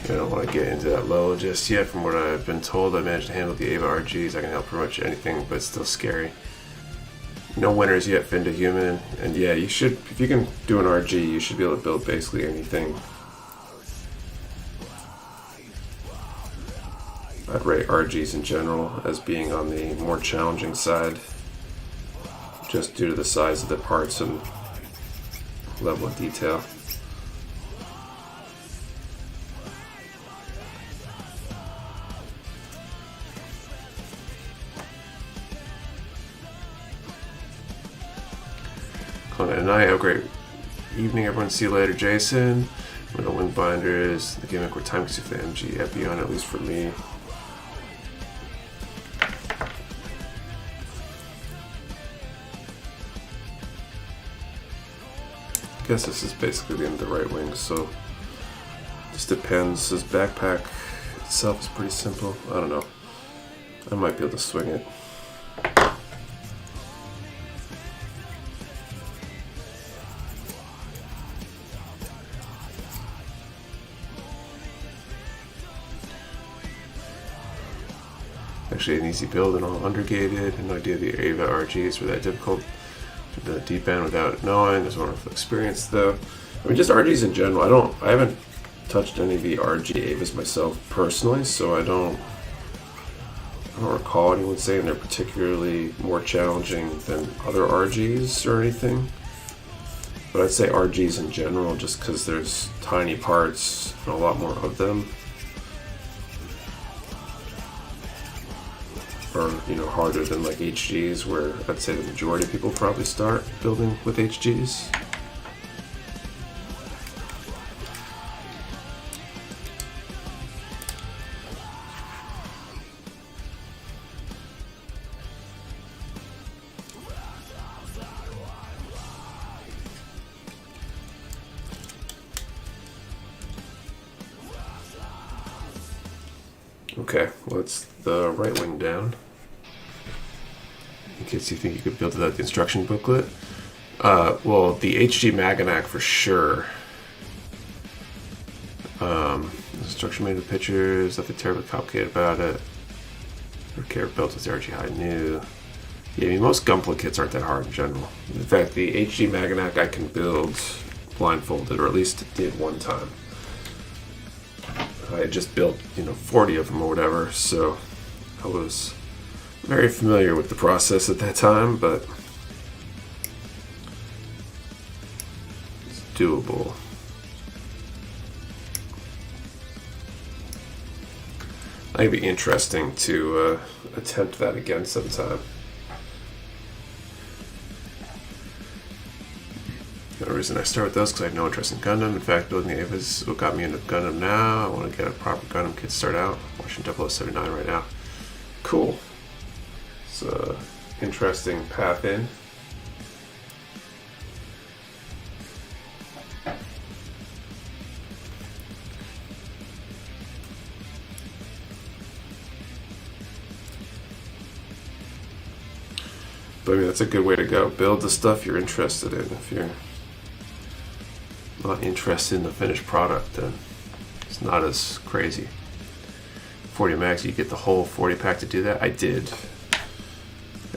[SPEAKER 1] I don't want to get into that low just yet. From what I've been told, I managed to handle the Ava RGs. I can help pretty much anything, but it's still scary. No winners yet, Fin to Human. And yeah, you should, if you can do an RG, you should be able to build basically anything. I'd rate RGs in general as being on the more challenging side, just due to the size of the parts and level of detail. Good night. Have a great evening, everyone. See you later, Jason. The Wing Binders, the gimmick where time consumes the MG epi on, at least for me. I guess this is basically the end of the right wing, so just depends. His backpack itself is pretty simple. I don't know. I might be able to swing it. Actually an easy build and all undergated. No idea the Ava RGs were that difficult to the deep end without knowing. There's wonderful experience though. I mean, just RGs in general. I haven't touched any of the RG Avas myself personally, so I don't recall anyone saying they're particularly more challenging than other RGs or anything. But I'd say RGs in general, just because there's tiny parts and a lot more of them. Or, you know, harder than like HGs, where I'd say the majority of people probably start building with HGs. Okay, well, it's the right wing down. In case you think you could build without the instruction booklet. Well, the HG Maganac for sure. The instruction made the pictures, nothing terribly complicated about it. Care built with the RG High new. Yeah, I mean, most Gunpla kits aren't that hard in general. In fact, the HG Maganac I can build blindfolded, or at least did one time. I had just built, 40 of them or whatever, so I was very familiar with the process at that time, but it's doable. I think it'd be interesting to attempt that again sometime. The reason I start with those because I have no interest in Gundam. In fact, building the Ava is what got me into Gundam now. I want to get a proper Gundam kit to start out. Watching 0079 right now. Cool. It's an interesting path in. But I mean, that's a good way to go. Build the stuff you're interested in. If you're not interested in the finished product, then it's not as crazy. 40 max, you get the whole 40 pack to do that. I did.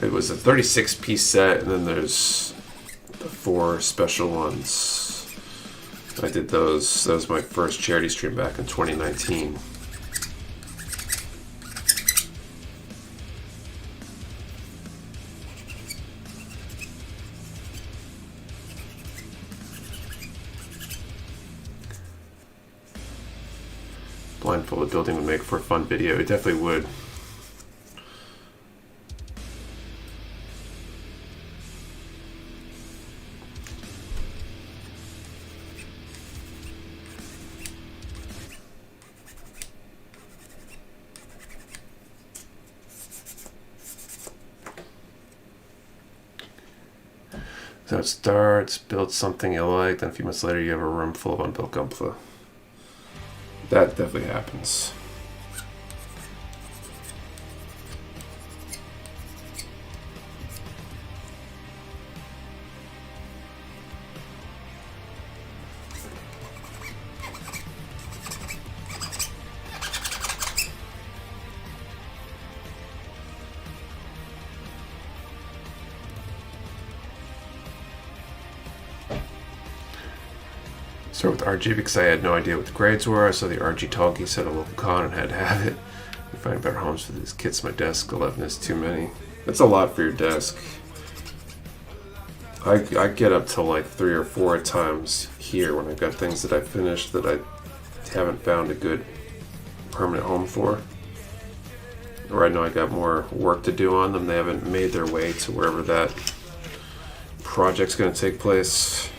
[SPEAKER 1] It was a 36 piece set, and then there's the 4 special ones. I did those. That was my first charity stream back in 2019. Blindfolded building would make for a fun video. It definitely would. So it starts, build something you like, then a few months later you have a room full of unbuilt Gunpla. That definitely happens. Start with RG because I had no idea what the grades were. I saw the RG talkie said a local con and had to have it. You find better homes for these kits. My desk 11 is too many. That's a lot for your desk. I get up to like 3 or 4 times here when I've got things that I finished that I haven't found a good permanent home for. Or I know I got more work to do on them. They haven't made their way to wherever that project's going to take place.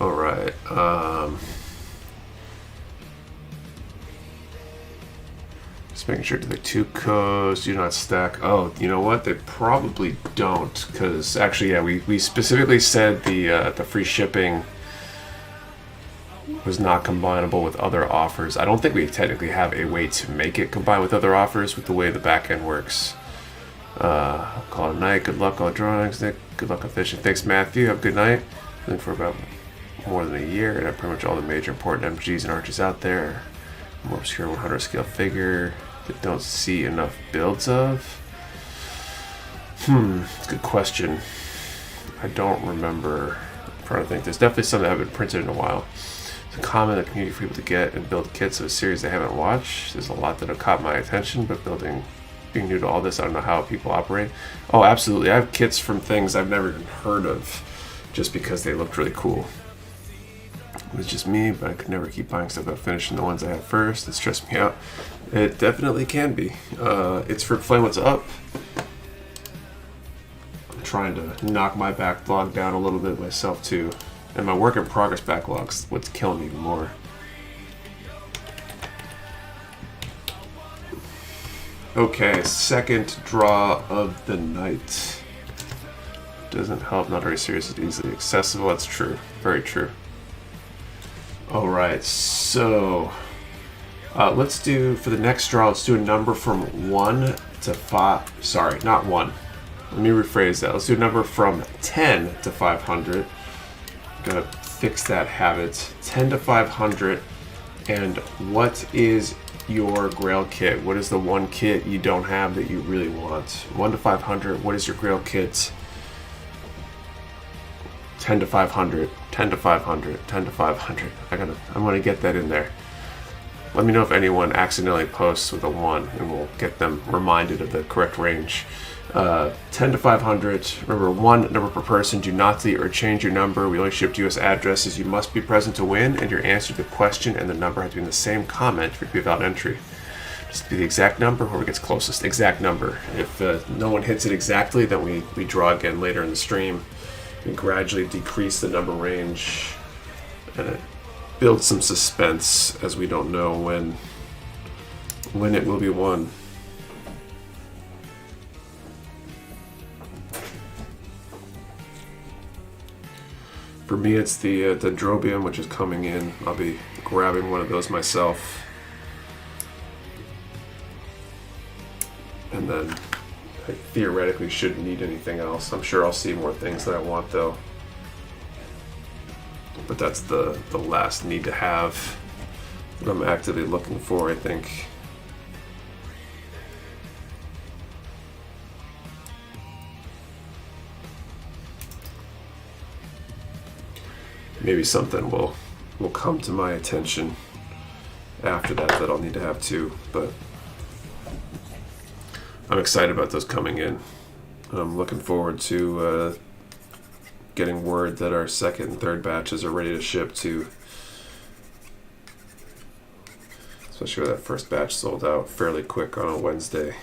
[SPEAKER 1] All right. Just making sure, do the 2 codes do not stack? Oh, you know what? They probably don't, because actually, yeah, we specifically said the free shipping was not combinable with other offers. I don't think we technically have a way to make it combine with other offers with the way the back end works. I'll call it a night. Good luck on drawings, Nick. Good luck on fishing. Thanks, Matthew. Have a good night. Been for about more than a year, and I have pretty much all the major important MGs and arches out there. More obscure 100 scale figure that don't see enough builds of. Good question. I don't remember. I'm trying to think. There's definitely some that haven't printed in a while. It's common in the community for people to get and build kits of a series they haven't watched. There's a lot that have caught my attention, but being new to all this, I don't know how people operate. Oh, absolutely. I have kits from things I've never even heard of just because they looked really cool. It was just me, but I could never keep buying stuff without finishing the ones I had first. It stressed me out. It definitely can be. It's for playing what's up. I'm trying to knock my backlog down a little bit myself too. And my work in progress backlog's what's killing me even more. Okay, second draw of the night. Doesn't help, not very serious, it's easily accessible. That's true, very true. Alright, so let's do, for the next draw, let's do a number from 1 to 5. Sorry, not 1. Let me rephrase that. Let's do a number from 10 to 500. Gotta fix that habit. 10 to 500. And what is your Grail kit? What is the one kit you don't have that you really want? 1 to 500. What is your Grail kit? 10 to 500. 10 to 500. 10 to 500. I'm gonna get that in there. Let me know if anyone accidentally posts with a 1, and we'll get them reminded of the correct range. 10 to 500. Remember, 1 number per person. Do not delete or change your number. We only ship to US addresses. You must be present to win, and your answer to the question and the number have to be in the same comment for it to be a valid entry. Just be the exact number, whoever gets closest. Exact number. If no one hits it exactly, then we draw again later in the stream. We gradually decrease the number range, and it builds some suspense as we don't know when it will be won. For me, it's the Dendrobium, which is coming in. I'll be grabbing one of those myself. And then I theoretically shouldn't need anything else. I'm sure I'll see more things that I want, though. But that's the last need to have that I'm actively looking for, I think. Maybe something will come to my attention after that I'll need to have too, but I'm excited about those coming in. I'm looking forward to getting word that our second and third batches are ready to ship too. Especially with that first batch sold out fairly quick on a Wednesday.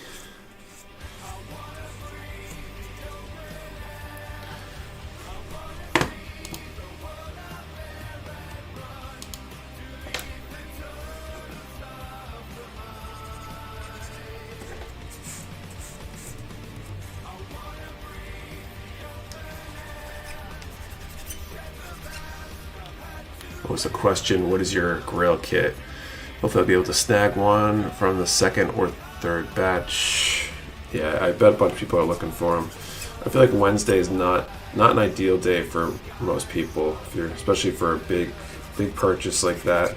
[SPEAKER 1] was the question, what is your Grail kit? Hopefully I'll be able to snag one from the second or third batch. Yeah, I bet a bunch of people are looking for them. I feel like Wednesday is not an ideal day for most people, especially for a big purchase like that.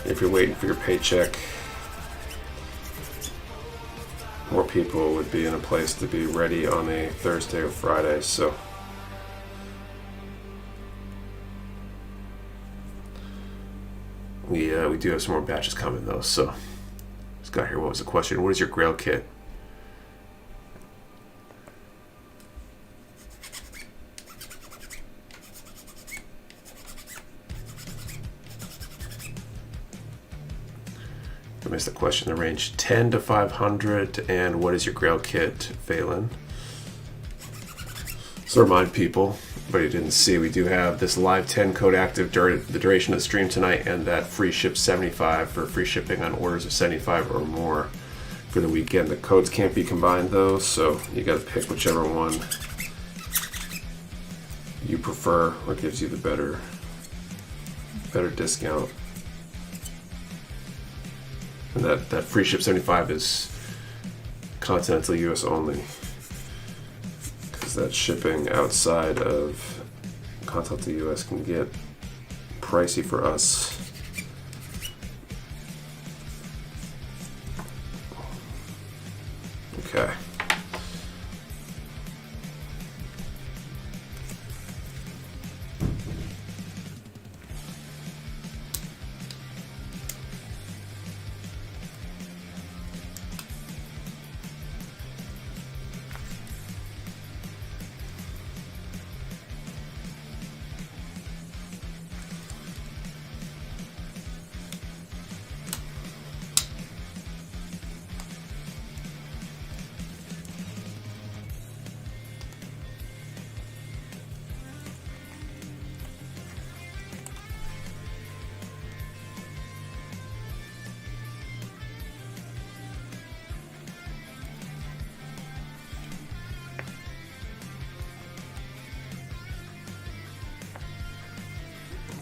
[SPEAKER 1] If you're waiting for your paycheck, more people would be in a place to be ready on a Thursday or Friday. So we do have some more batches coming though. So just got here. What was the question? What is your Grail kit? I missed the question. The range 10 to 500, and what is your Grail kit, Phelan? So remind people, but you didn't see, we do have this live 10 code active during the duration of the stream tonight, and that free ship 75 for free shipping on orders of 75 or more for the weekend. The codes can't be combined though, so you got to pick whichever one you prefer or gives you the better discount. And that free ship 75 is continental US only, because that shipping outside of continental US can get pricey for us. Okay.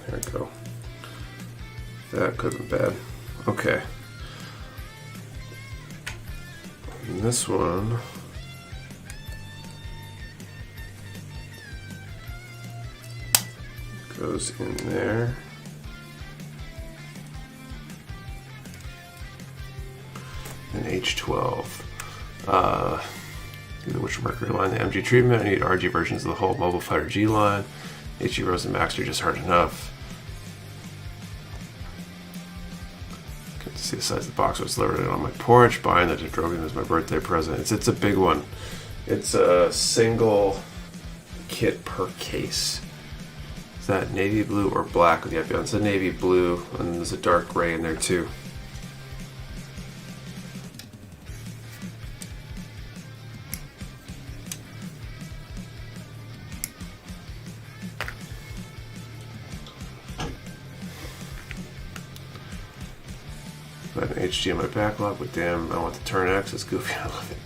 [SPEAKER 1] There we go. That could have been bad. Okay. And this one goes in there. And H12. The Witcher Mercury line, the MG treatment. I need RG versions of the whole Mobile Fighter G line. HG Rose and Max are just hard enough. Good to see the size of the box was delivered on my porch. Buying the Drogon as my birthday present. It's a big one. It's a single kit per case. Is that navy blue or black with the Epion? It's a navy blue, and there's a dark gray in there too. I have an HG in my backlog, but damn, I want the Turn X. It's goofy. I love it.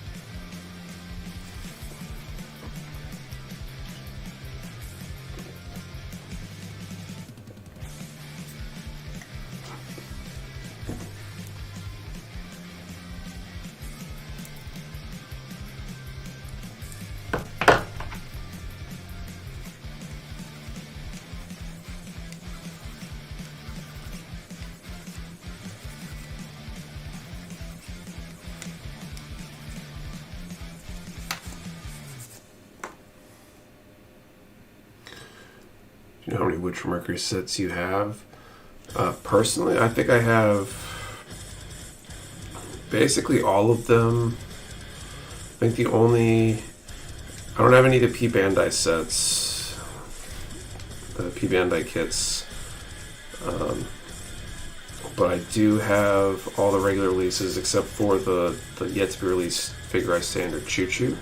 [SPEAKER 1] You know how many Witcher Mercury sets you have? Personally, I think I have basically all of them. I think I don't have any of the P Bandai sets, P Bandai kits, but I do have all the regular releases except for the yet to be released Figure Eye Standard Choo Choo.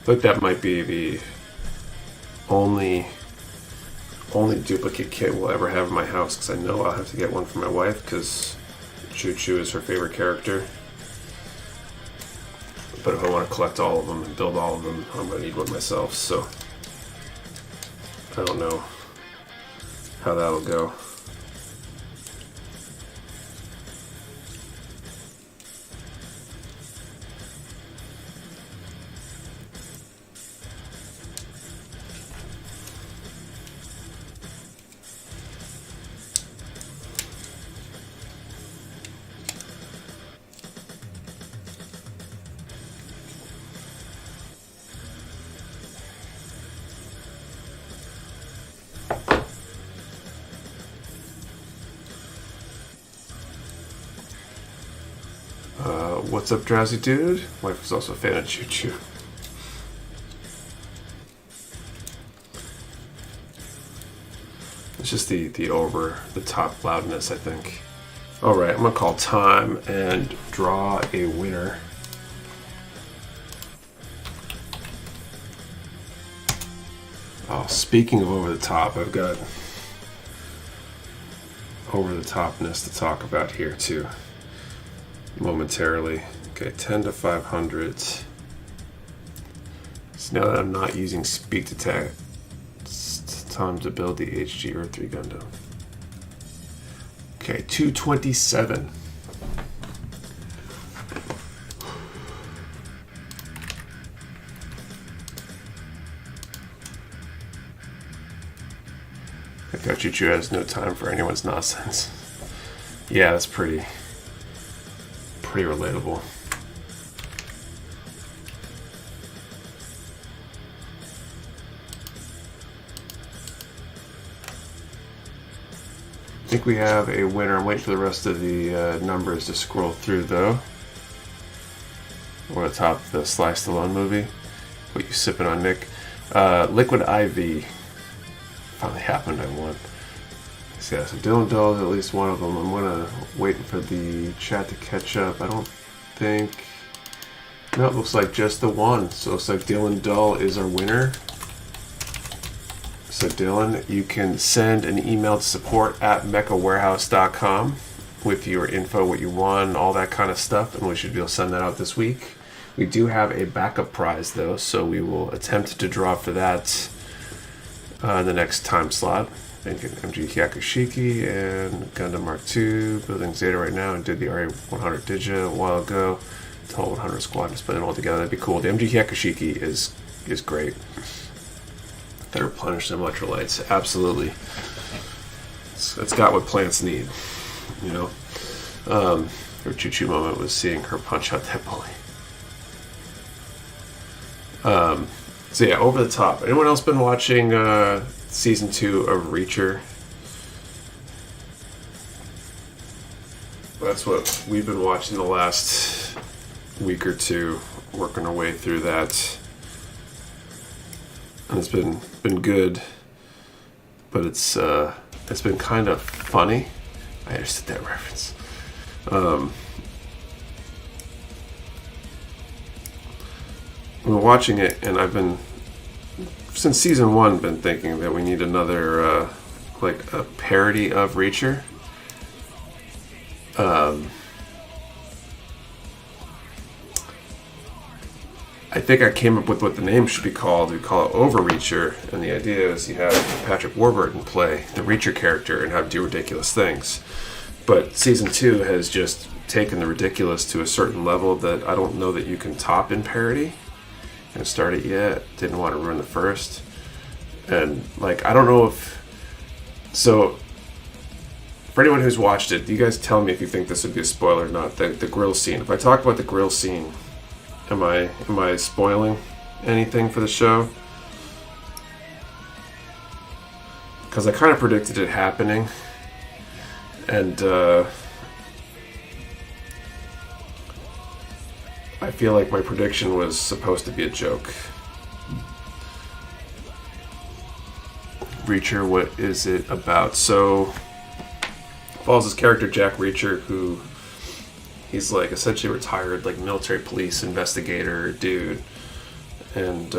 [SPEAKER 1] I think that might be the only duplicate kit we'll ever have in my house, because I know I'll have to get one for my wife because Choo Choo is her favorite character. But if I want to collect all of them and build all of them, I'm going to need one myself, so I don't know how that'll go. What's up, Drowsy Dude? Wife was also a fan of Choo Choo. It's just the over the top loudness, I think. Alright, I'm gonna call time and draw a winner. Oh, speaking of over the top, I've got over the topness to talk about here too. Momentarily. Okay, 10 to 500. So now that I'm not using speak to tag, it's time to build the HG RG Gundam. Okay, 227. I got Choo Choo has no time for anyone's nonsense. Yeah, that's pretty relatable. I think we have a winner. I'm waiting for the rest of the numbers to scroll through though. We're at the top of the Sly Stallone movie. What you sipping on, Nick? Liquid IV. Finally happened, I won. So yeah, so Dylan Dull is at least one of them. I'm gonna wait for the chat to catch up. I don't think... No, it looks like just the one. So it looks like Dylan Dull is our winner. So Dylan, you can send an email to support@mechawarehouse.com with your info, what you won, all that kind of stuff, and we should be able to send that out this week. We do have a backup prize though, so we will attempt to draw for that in the next time slot. Thank you, MG Hyakushiki and Gundam Mark II, building Zeta right now, and did the RA100 Digi a while ago. Total 100 squad, just put it all together. That'd be cool. The MG Hyakushiki is great. That replenish them electrolytes, absolutely. It's got what plants need, you know. Her Choo Choo moment was seeing her punch out that bully. So yeah, over the top. Anyone else been watching season 2 of Reacher? That's what we've been watching the last week or two, working our way through that. And it's been good, but it's been kind of funny. I understood that reference. I've been watching it, and I've been, since season 1, been thinking that we need another like a parody of Reacher. I think I came up with what the name should be called. We call it Overreacher, and the idea is you have Patrick Warburton play the Reacher character and have do ridiculous things. But season 2 has just taken the ridiculous to a certain level that I don't know that you can top in parody. Haven't started yet. Didn't want to ruin the first. And like, I don't know if... So, for anyone who's watched it, you guys tell me if you think this would be a spoiler or not. The grill scene. If I talk about the grill scene, am I spoiling anything for the show? Because I kind of predicted it happening, and I feel like my prediction was supposed to be a joke. Reacher, what is it about? So, follows this character Jack Reacher, who he's like essentially retired, like military police investigator dude, and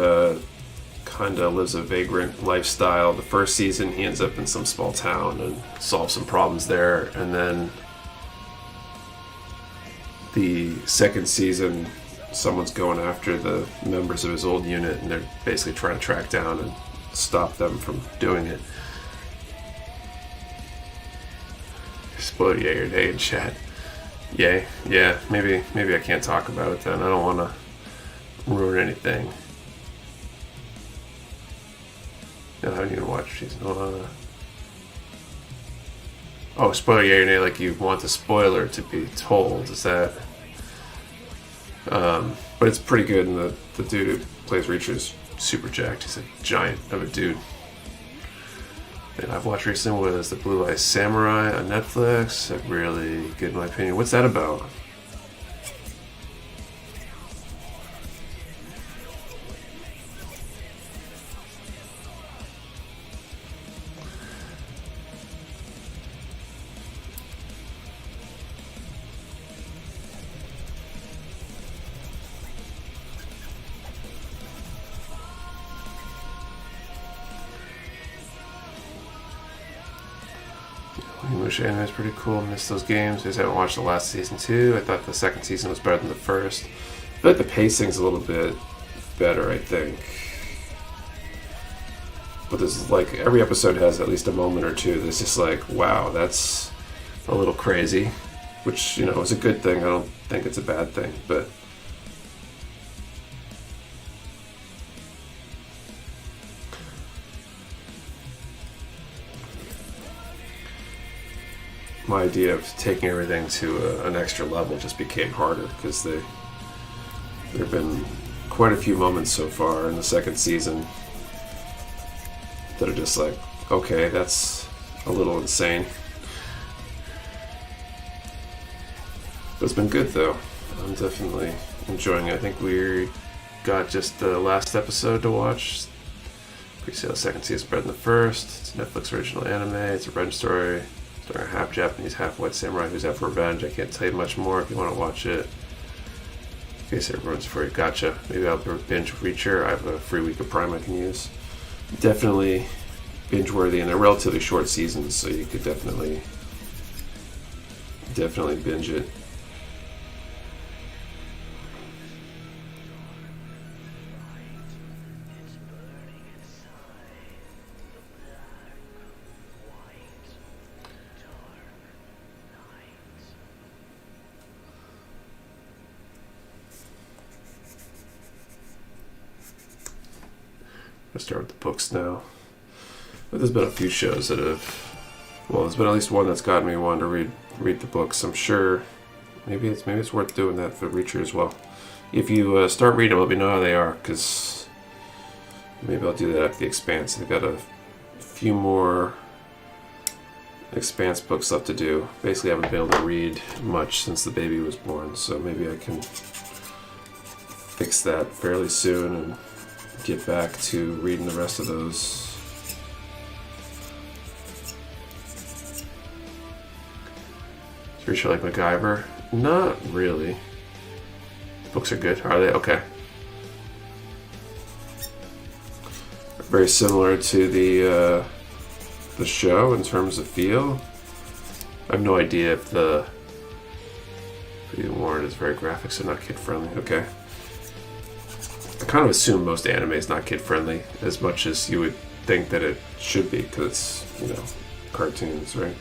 [SPEAKER 1] kind of lives a vagrant lifestyle. The first season, he ends up in some small town and solves some problems there, and then the second season, someone's going after the members of his old unit, and they're basically trying to track down and stop them from doing it. Explode yay or nay in chat. Yay. Yeah, maybe I can't talk about it then. I don't want to ruin anything. No, I haven't even watched these. Oh, spoiler yay or nay, like you want the spoiler to be told. Is that... but it's pretty good, and the dude who plays Reacher is super jacked. He's a giant of a dude. And I've watched recently what is the Blue Eye Samurai on Netflix. Really good in my opinion. What's that about? English anime is pretty cool. Missed those games. I just haven't watched the last season too. I thought the second season was better than the first. I feel like the pacing's a little bit better, I think. But there's like every episode has at least a moment or two that's just like, wow, that's a little crazy. Which, you know, is a good thing. I don't think it's a bad thing, but my idea of taking everything to an extra level just became harder because there have been quite a few moments so far in the second season that are just like, okay, that's a little insane. But it's been good though. I'm definitely enjoying it. I think we got just the last episode to watch. Pre-sale second season is better than the first. It's a Netflix original anime. It's a revenge story. Starring a half Japanese, half white samurai who's out for revenge. I can't tell you much more if you want to watch it. In case it ruins for you. Gotcha. Maybe I'll binge Reacher. I have a free week of Prime I can use. Definitely binge worthy, and they're relatively short seasons, so you could definitely binge it. I'll start with the books now. But there's been a few shows that have... Well, there's been at least one that's gotten me wanting to read the books. I'm sure maybe it's worth doing that for Reacher as well. If you start reading them, let me know how they are, because maybe I'll do that after The Expanse. They've got a few more Expanse books left to do. Basically, I haven't been able to read much since the baby was born, so maybe I can fix that fairly soon and get back to reading the rest of those. Is Reacher like MacGyver? Not really. The books are good. Are they? Okay. Very similar to the show in terms of feel. I have no idea if the pre-warned is very graphic, so not kid friendly. Okay. I kind of assume most anime is not kid friendly as much as you would think that it should be, because it's, you know, cartoons, right?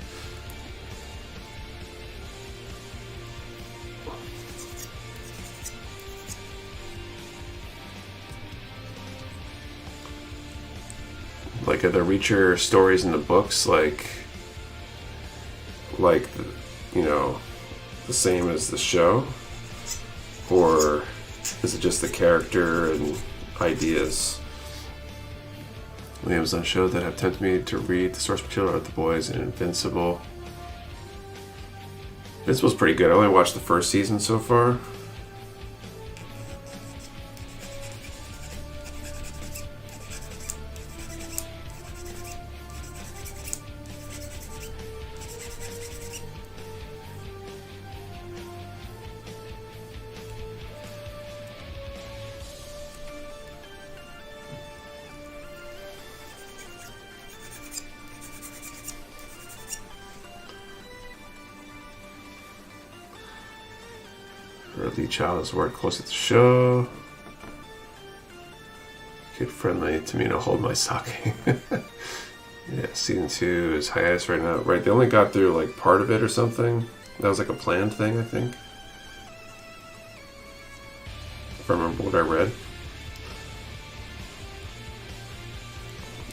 [SPEAKER 1] Like, are the Reacher stories in the books like you know, the same as the show, or is it just the character and ideas? The Amazon show that have tempted me to read the source material are The Boys and Invincible. Invincible's pretty good. I only watched the first season so far. Early childhood work close at the show. Kid friendly to me, no hold my stocking. Yeah, season 2 is hiatus right now. Right, they only got through like part of it or something. That was like a planned thing, I think. If I remember what I read.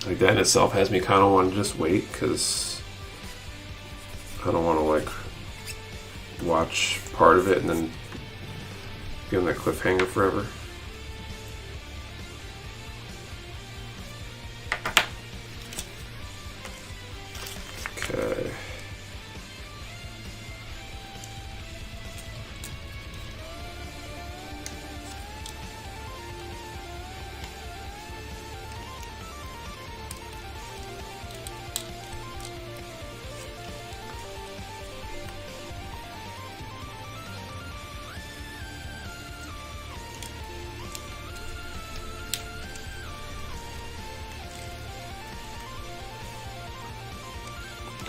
[SPEAKER 1] Like that in itself has me kind of want to just wait, because I don't want to like watch part of it and then be on that cliffhanger forever. Okay.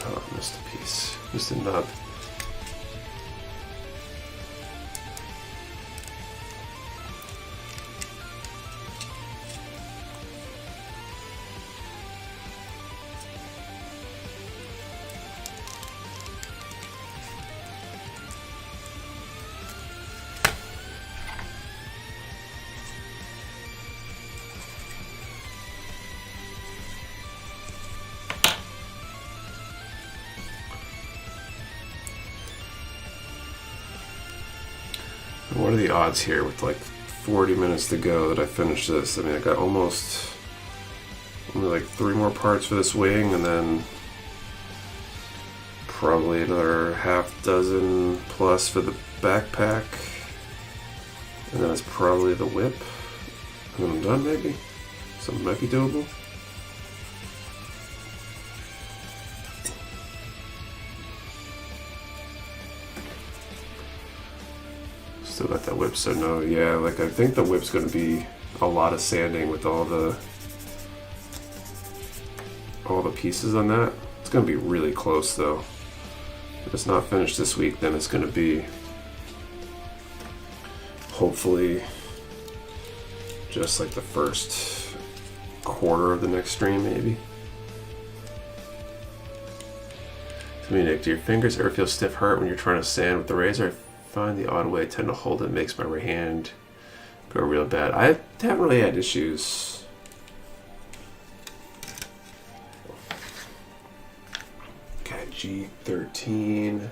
[SPEAKER 1] Oh, I missed a piece. Missed a nub. What are the odds here with like 40 minutes to go that I finish this? I mean, I got almost only like 3 more parts for this wing, and then probably another half dozen plus for the backpack, and then it's probably the whip, and then I'm done maybe? Something might be doable. Still got that whip, so no, yeah, like I think the whip's gonna be a lot of sanding with all the pieces on that. It's gonna be really close though. If it's not finished this week, then it's gonna be hopefully just like the first quarter of the next stream maybe. To me, Nick, do your fingers ever feel stiff hurt when you're trying to sand with the razor? I find the odd way I tend to hold it makes my right hand go real bad. I haven't really had issues. Okay, G13.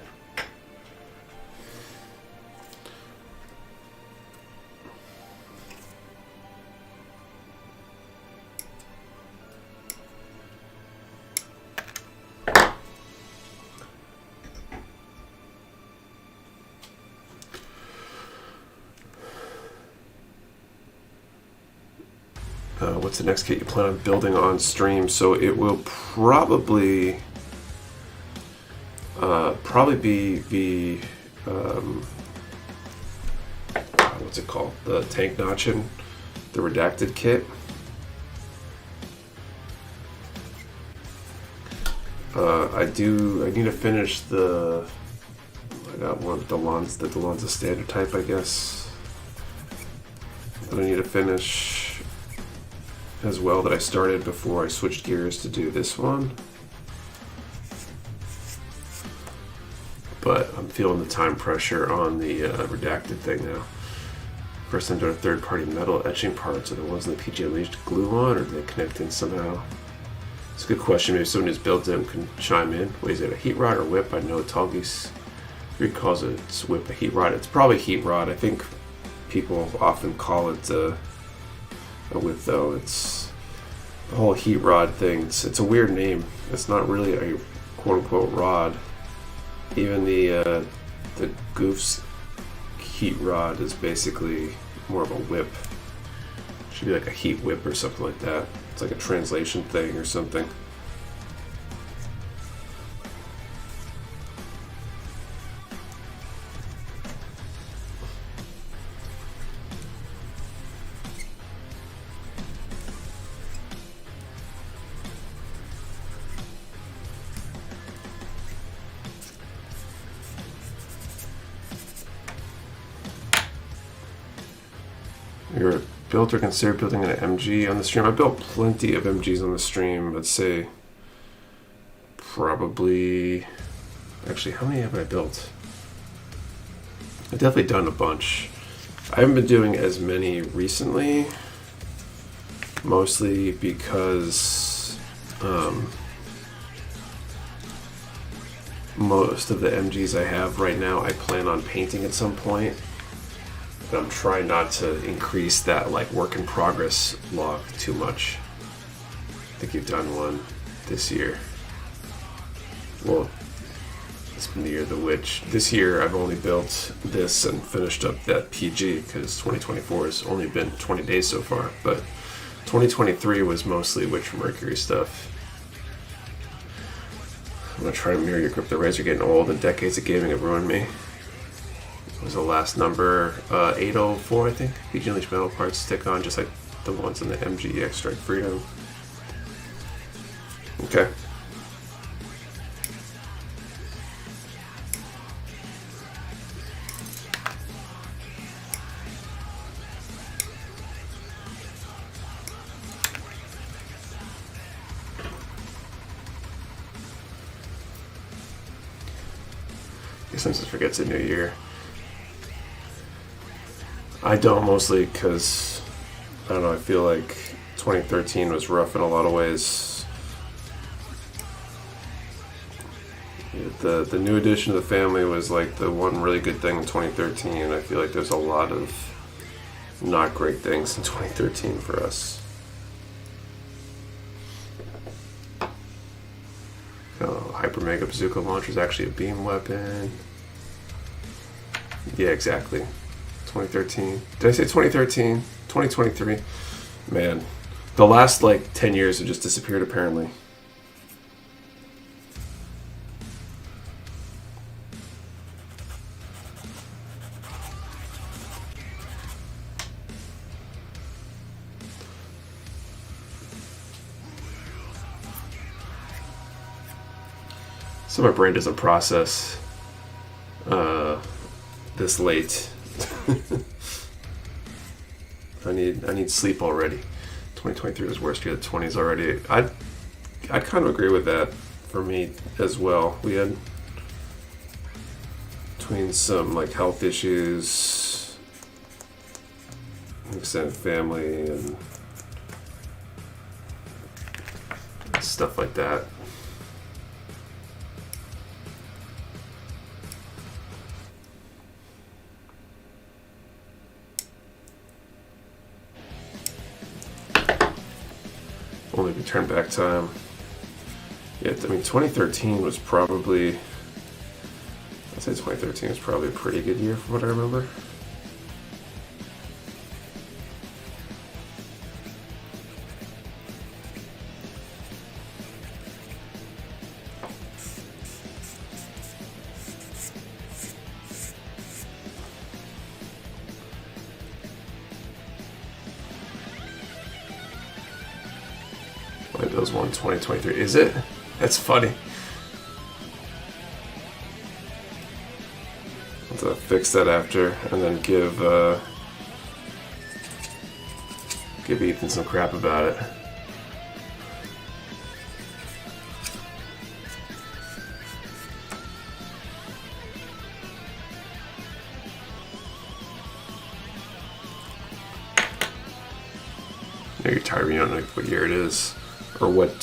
[SPEAKER 1] What's the next kit you plan on building on stream? So it will probably be the what's it called? The tank notching, the redacted kit. I need to finish the. I got one of the Delonza standard type, I guess. That I need to finish as well, that I started before I switched gears to do this one. But I'm feeling the time pressure on the redacted thing now. First time doing a third-party metal etching parts. Are the ones in the PGA Unleashed to glue on, or do they connect in somehow? It's a good question. Maybe someone who's built them can chime in. What is it, a heat rod or whip? I know Talgis calls it whip, a heat rod. It's probably heat rod. I think people often call it a whip though. It's the whole heat rod thing. It's a weird name. It's not really a quote-unquote rod. Even the Goof's heat rod is basically more of a whip. Should be like a heat whip or something like that. It's like a translation thing or something. You're built or considered building an MG on the stream? I built plenty of MGs on the stream. I'd say probably... Actually, how many have I built? I've definitely done a bunch. I haven't been doing as many recently, mostly because most of the MGs I have right now I plan on painting at some point. But I'm trying not to increase that like work in progress log too much. I think you've done one this year. Well, it's been the year of the witch. This year I've only built this and finished up that PG because 2024 has only been 20 days so far. But 2023 was mostly Witch from Mercury stuff. I'm gonna try to mirror your grip. The rays are getting old and decades of gaming have ruined me. What was the last number? 804, I think. PG Unleashed metal parts stick on just like the ones in the MG Strike Freedom. Okay. Sometimes forgets a new year. I don't, mostly because I don't know, I feel like 2013 was rough in a lot of ways. The new addition to the family was like the one really good thing in 2013. I feel like there's a lot of not great things in 2013 for us. Hyper Mega Bazooka launcher is actually a beam weapon. Yeah, exactly. 2013. Did I say 2013? 2023. Man, the last like 10 years have just disappeared apparently. So my brain doesn't process this late. I need sleep already. 2023 was worst year of the 20s already. I'd kind of agree with that for me as well. We had between some like health issues, extended family, and stuff like that. Only if you turn back time. Yeah, I mean, 2013 was probably... I'd say 2013 was probably a pretty good year from what I remember. Windows 1 2023. Is it? That's funny. I'll have to fix that after and then give Ethan some crap about it. No, you're tired, you don't know what year it is. Or what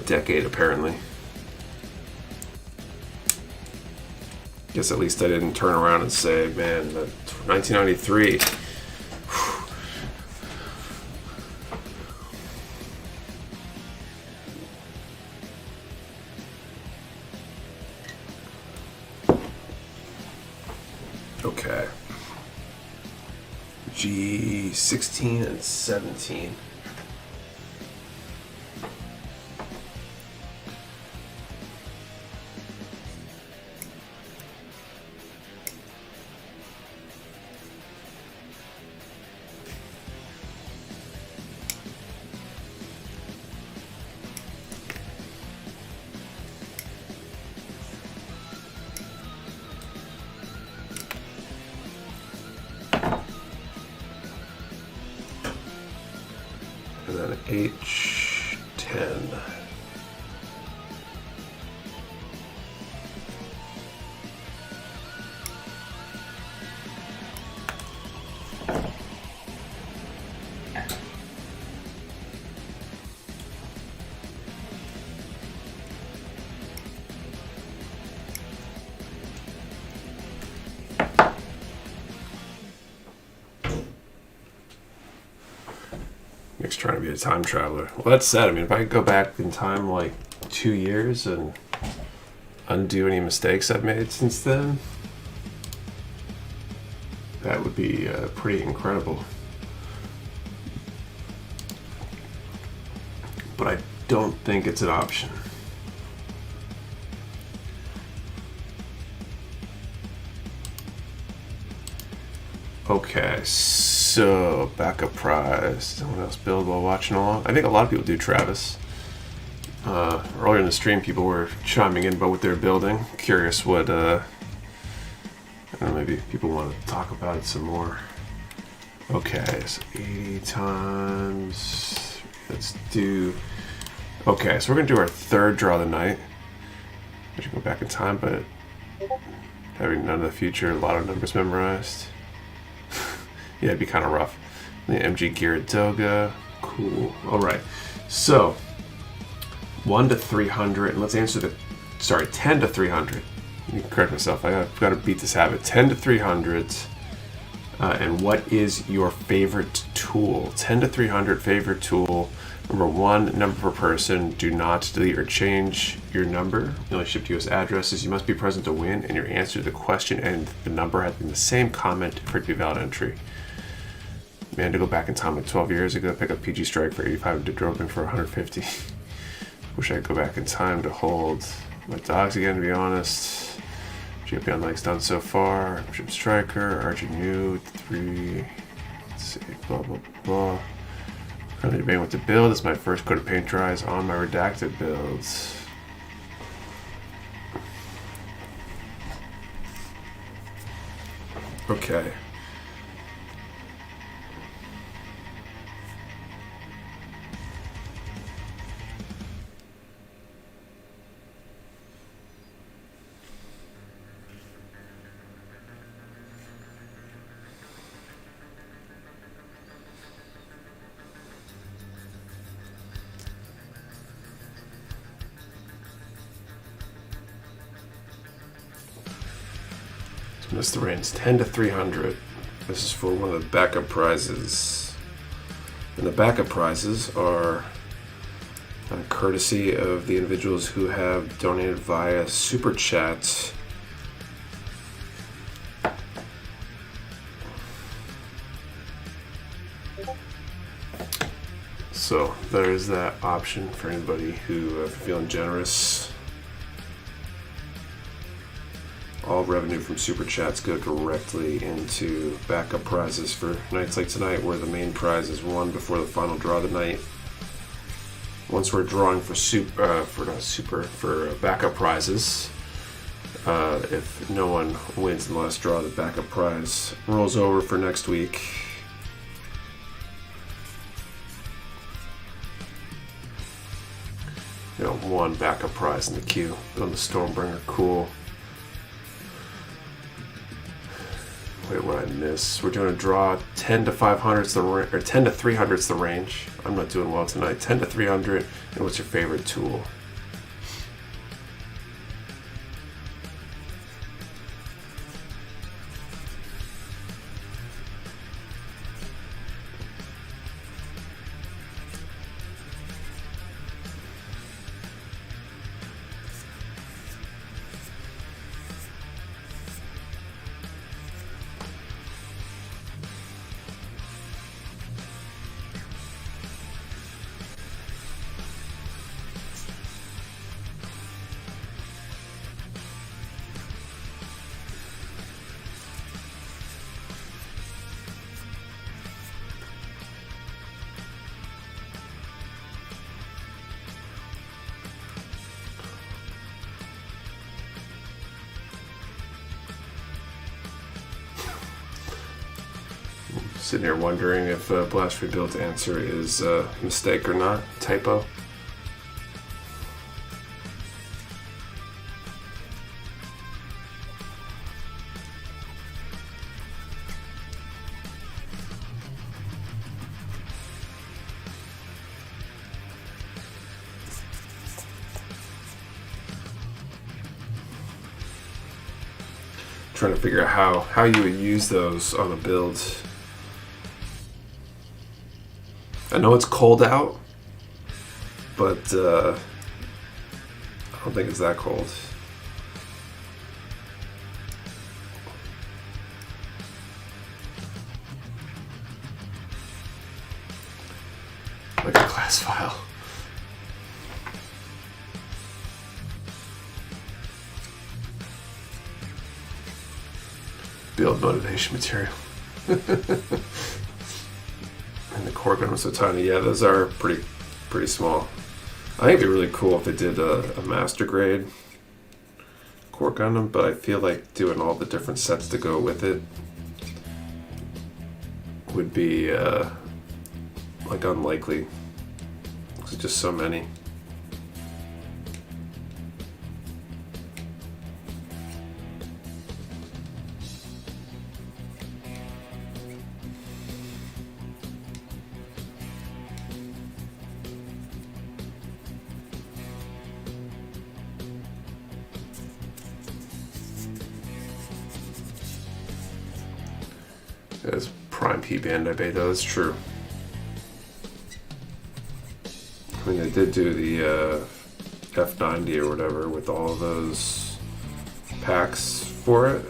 [SPEAKER 1] decade, apparently. Guess at least I didn't turn around and say, man, 1993. Okay. G16 and 17. then H10. Nick's trying to be a time traveler. Well, that's sad. I mean, if I could go back in time like 2 years and undo any mistakes I've made since then, that would be pretty incredible. But I don't think it's an option. Okay, so backup prize. Someone else build while watching along. I think a lot of people do, Travis. Earlier in the stream, people were chiming in about what they're building. Curious what, I don't know, maybe people want to talk about it some more. Okay, so 80 times. Let's do. Okay, so we're gonna do our third draw of the night. I should go back in time, but having none of the future, a lot of numbers memorized. Yeah, it'd be kind of rough. The MG Gyaradoga. Cool. Alright. So, 1 to 300. And let's answer the... Sorry, 10 to 300. Let me correct myself. I've got to beat this habit. 10 to 300. And what is your favorite tool? 10 to 300 favorite tool. Number 1, number per person. Do not delete or change your number. You only ship to US addresses. You must be present to win. And your answer to the question and the number have been the same comment for it to be valid entry. Man, to go back in time like 12 years ago, pick up PG Strike for 85 and Didroping for 150. Wish I could go back in time to hold my dogs again, to be honest. GP on likes done so far. Ship Striker, RG New, 3. Let's see, blah, blah, blah. Currently debating what to build. This is my first coat of paint dries on my redacted builds. Okay. That's the range, 10 to 300. This is for one of the backup prizes. And the backup prizes are courtesy of the individuals who have donated via Super Chat. So there's that option for anybody who feeling generous. All revenue from Super Chats go directly into backup prizes for nights like tonight, where the main prize is won before the final draw of the night. Once we're drawing for backup prizes, if no one wins in the last draw, the backup prize rolls over for next week. You know, one backup prize in the queue on the Stormbringer. Cool. Wait, what I miss? We're doing a draw. 10 to 500 is or 10 to 300 is the range. I'm not doing well tonight. 10 to 300. And what's your favorite tool? Sitting here wondering if Blast Rebuild's answer is mistake or not, typo. Trying to figure out how you would use those on a build. I know it's cold out, but I don't think it's that cold. Like a class file. Build motivation material. And the core gun was so tiny. Yeah, those are pretty small. I think it'd be really cool if they did a master grade core Gundam, but I feel like doing all the different sets to go with it would be like unlikely. There's just so many. That's Prime P Bandai Bay, though, that's true. I mean, they did do the F90 or whatever with all those packs for it.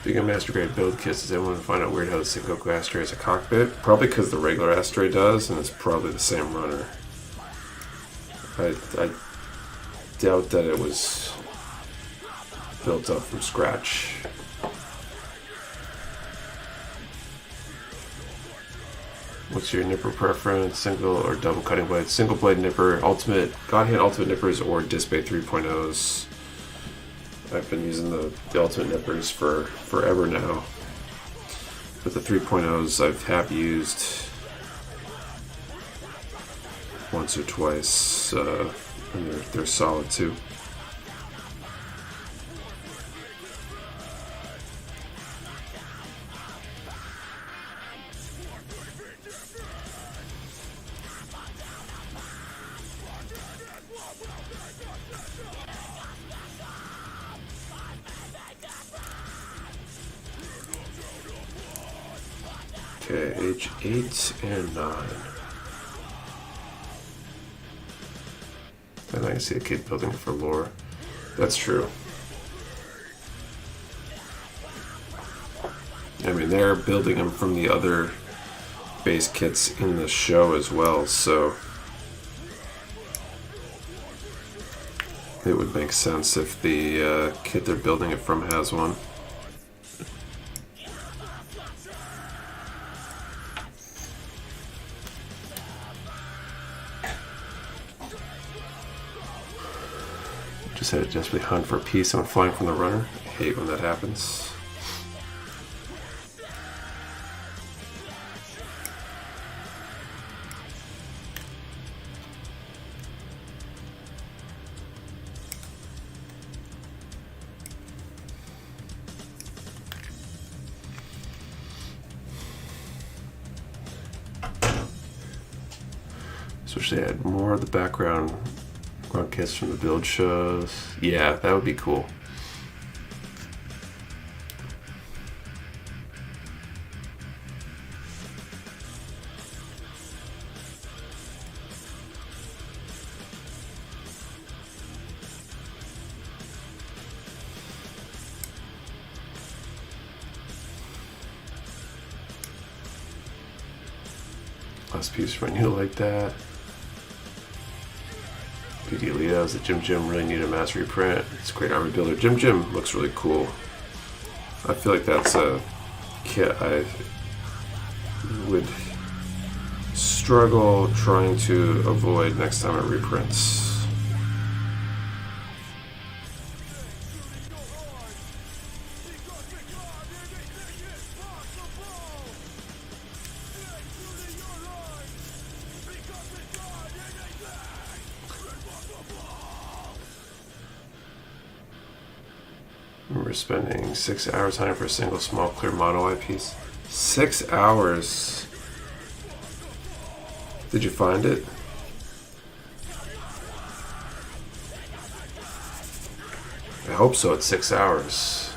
[SPEAKER 1] Speaking of master grade build kits, does anyone find out weird how the Sengoku Astray has a cockpit? Probably because the regular Astray does, and it's probably the same runner. I doubt that it was built up from scratch. What's your nipper preference? Single or double cutting blade? Single blade nipper, ultimate, Godhand ultimate nippers, or Disc Bay 3.0s. I've been using the ultimate nippers for forever now, but the 3.0s I have used once or twice, and they're solid too. Okay, age 8 and 9. And I can see a kid building for lore. That's true. I mean, they're building them from the other base kits in the show as well, so it would make sense if the kit they're building it from has one. Just had to desperately hunt for a piece. Someone flying from the runner. I hate when that happens. So wish they had more of the background kits from the build shows. Yeah, that would be cool. Last piece when you like that. Periodically. Does the Jim really need a mass reprint? It's a great army builder. Jim looks really cool. I feel like that's a kit I would struggle trying to avoid next time it reprints. We're spending 6 hours hunting for a single small clear mono eye piece. 6 hours. Did you find it? I hope so. It's 6 hours.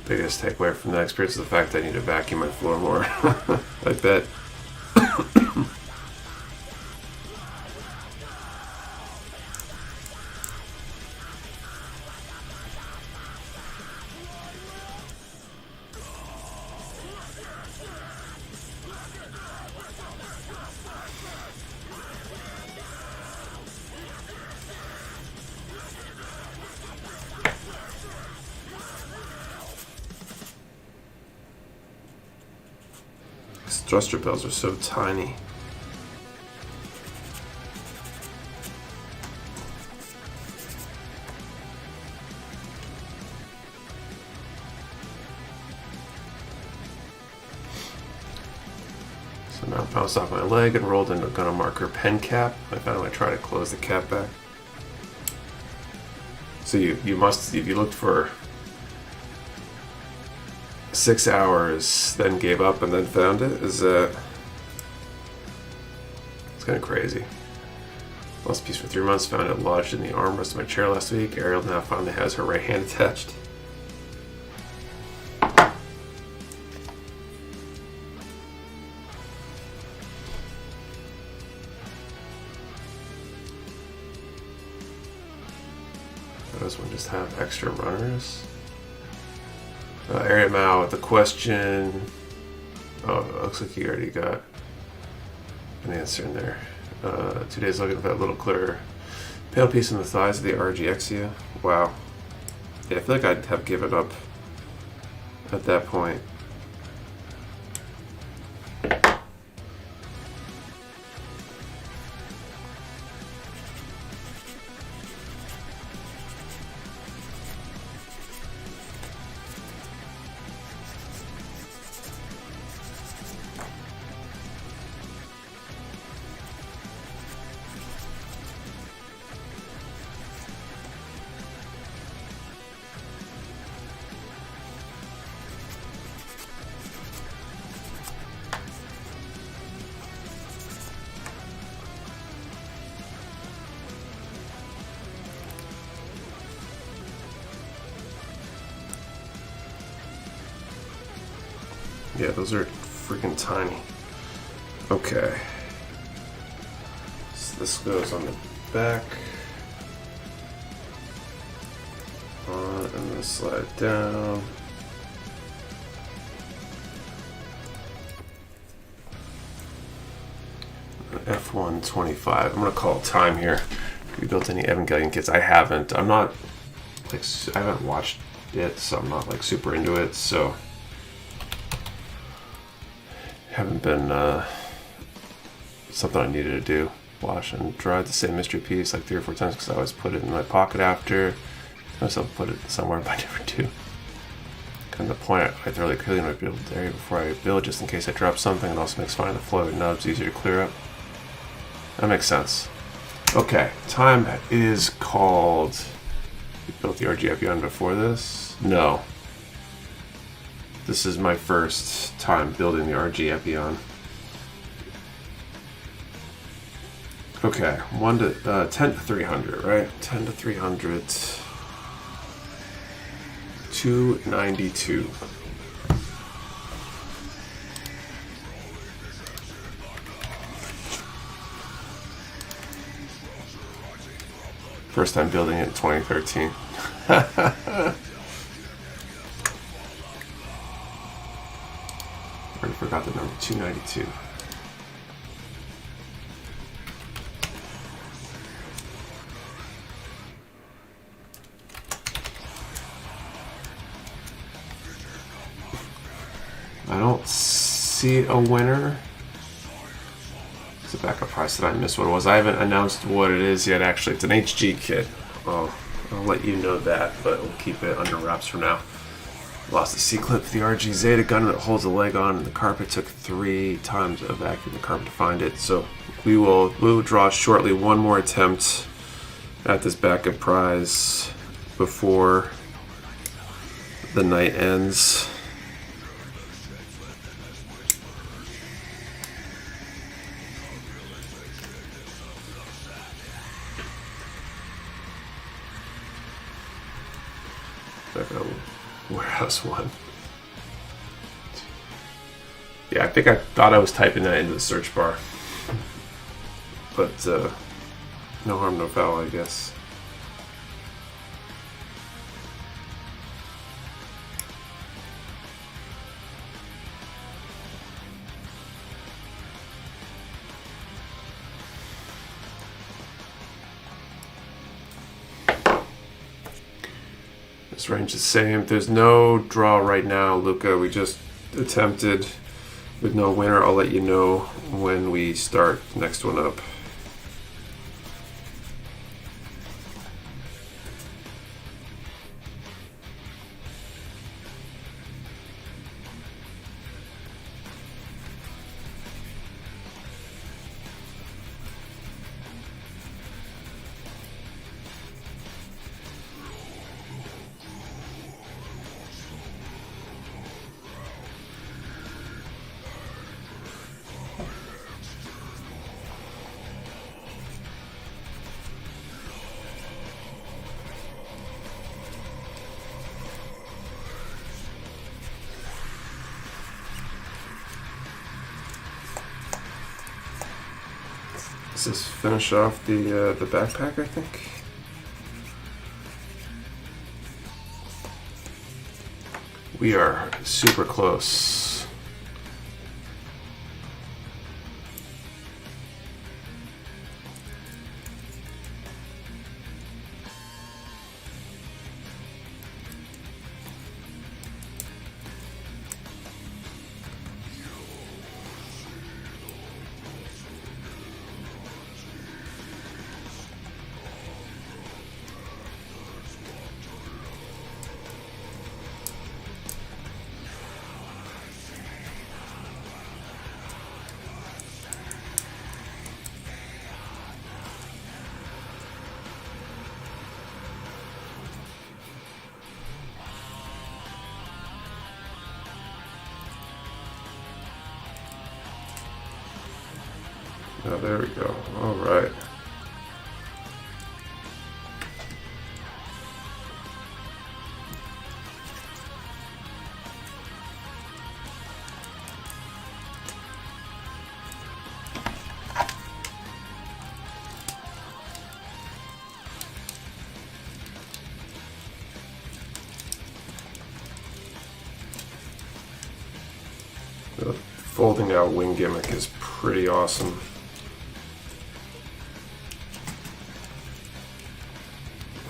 [SPEAKER 1] Biggest takeaway from that experience is the fact that I need to vacuum my floor more. I bet. Thruster bells are so tiny. So now I bounced off my leg and rolled into a Gundam marker pen cap. I found when I tried to close the cap back. So you must, if you looked for 6 hours, then gave up and then found it, is it's kind of crazy. Lost a piece for 3 months, found it lodged in the armrest of my chair last week. Ariel now finally has her right hand attached. Does one just have extra runners? Area Mao with the question. Oh, it looks like you already got an answer in there. 2 days looking for that little clear pale piece in the thighs of the RG Exia. Wow. Yeah, I feel like I'd have given up at that point. Yeah, those are freaking tiny. Okay. So this goes on the back. On, and then slide down. F125. I'm gonna call it time here. Have you built any Evangelion kits? I haven't. I'm not like I haven't watched it, so I'm not like super into it. So haven't been something I needed to do. Wash and dry the same mystery piece like 3 or 4 times because I always put it in my pocket after. I myself put it somewhere, but I never do. Kind of the point, I thoroughly clean my build area before I build, just in case I drop something. It also makes finding the flow of nubs easier to clear up. That makes sense. Okay, time is called. You built the RG Epion before this? No. This is my first time building the RG Epion. Okay, 10 to 300, right? 10 to 300. 292. First time building it in 2013. Already forgot the number. 292. I don't see a winner. It's a backup price. Did I miss what it was? I haven't announced what it is yet, actually. It's an HG kit. I'll let you know that, but we'll keep it under wraps for now. Lost the C-clip for the RG Zeta gun that holds the leg on, and the carpet took 3 times of vacuuming the carpet to find it. So we will draw shortly one more attempt at this backup prize before the night ends. Mecha Warehouse 1. Yeah, I think I thought I was typing that into the search bar. But no harm, no foul, I guess. This range is the same. There's no draw right now, Luca. We just attempted with no winner. I'll let you know when we start the next one up. Does this finish off the backpack, I think? We are super close. Oh, there we go. All right. The folding out wing gimmick is pretty awesome.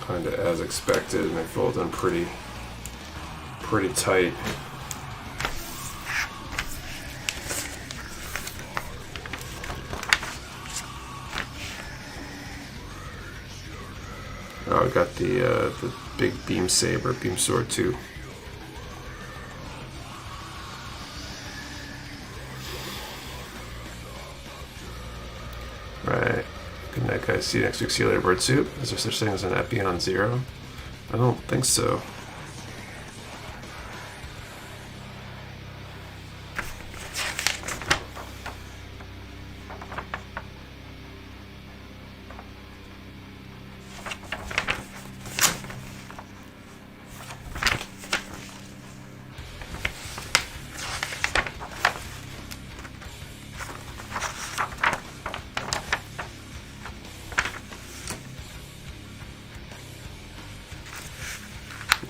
[SPEAKER 1] Kind of as expected, and they fold in pretty tight. Oh, I got the big beam sword too. Right. Good night, guys. See you next week. See you later, Bird Soup. Is there such thing as an Epi on 0? I don't think so.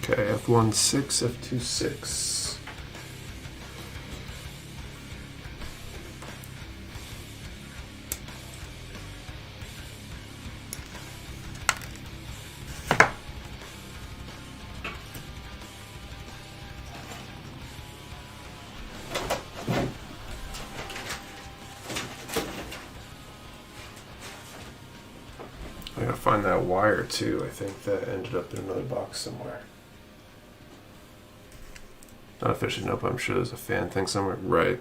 [SPEAKER 1] Okay, F1-6, F2-6. find that wire too. I think that ended up in another box somewhere. Not officially, nope. I'm sure there's a fan thing somewhere. Right.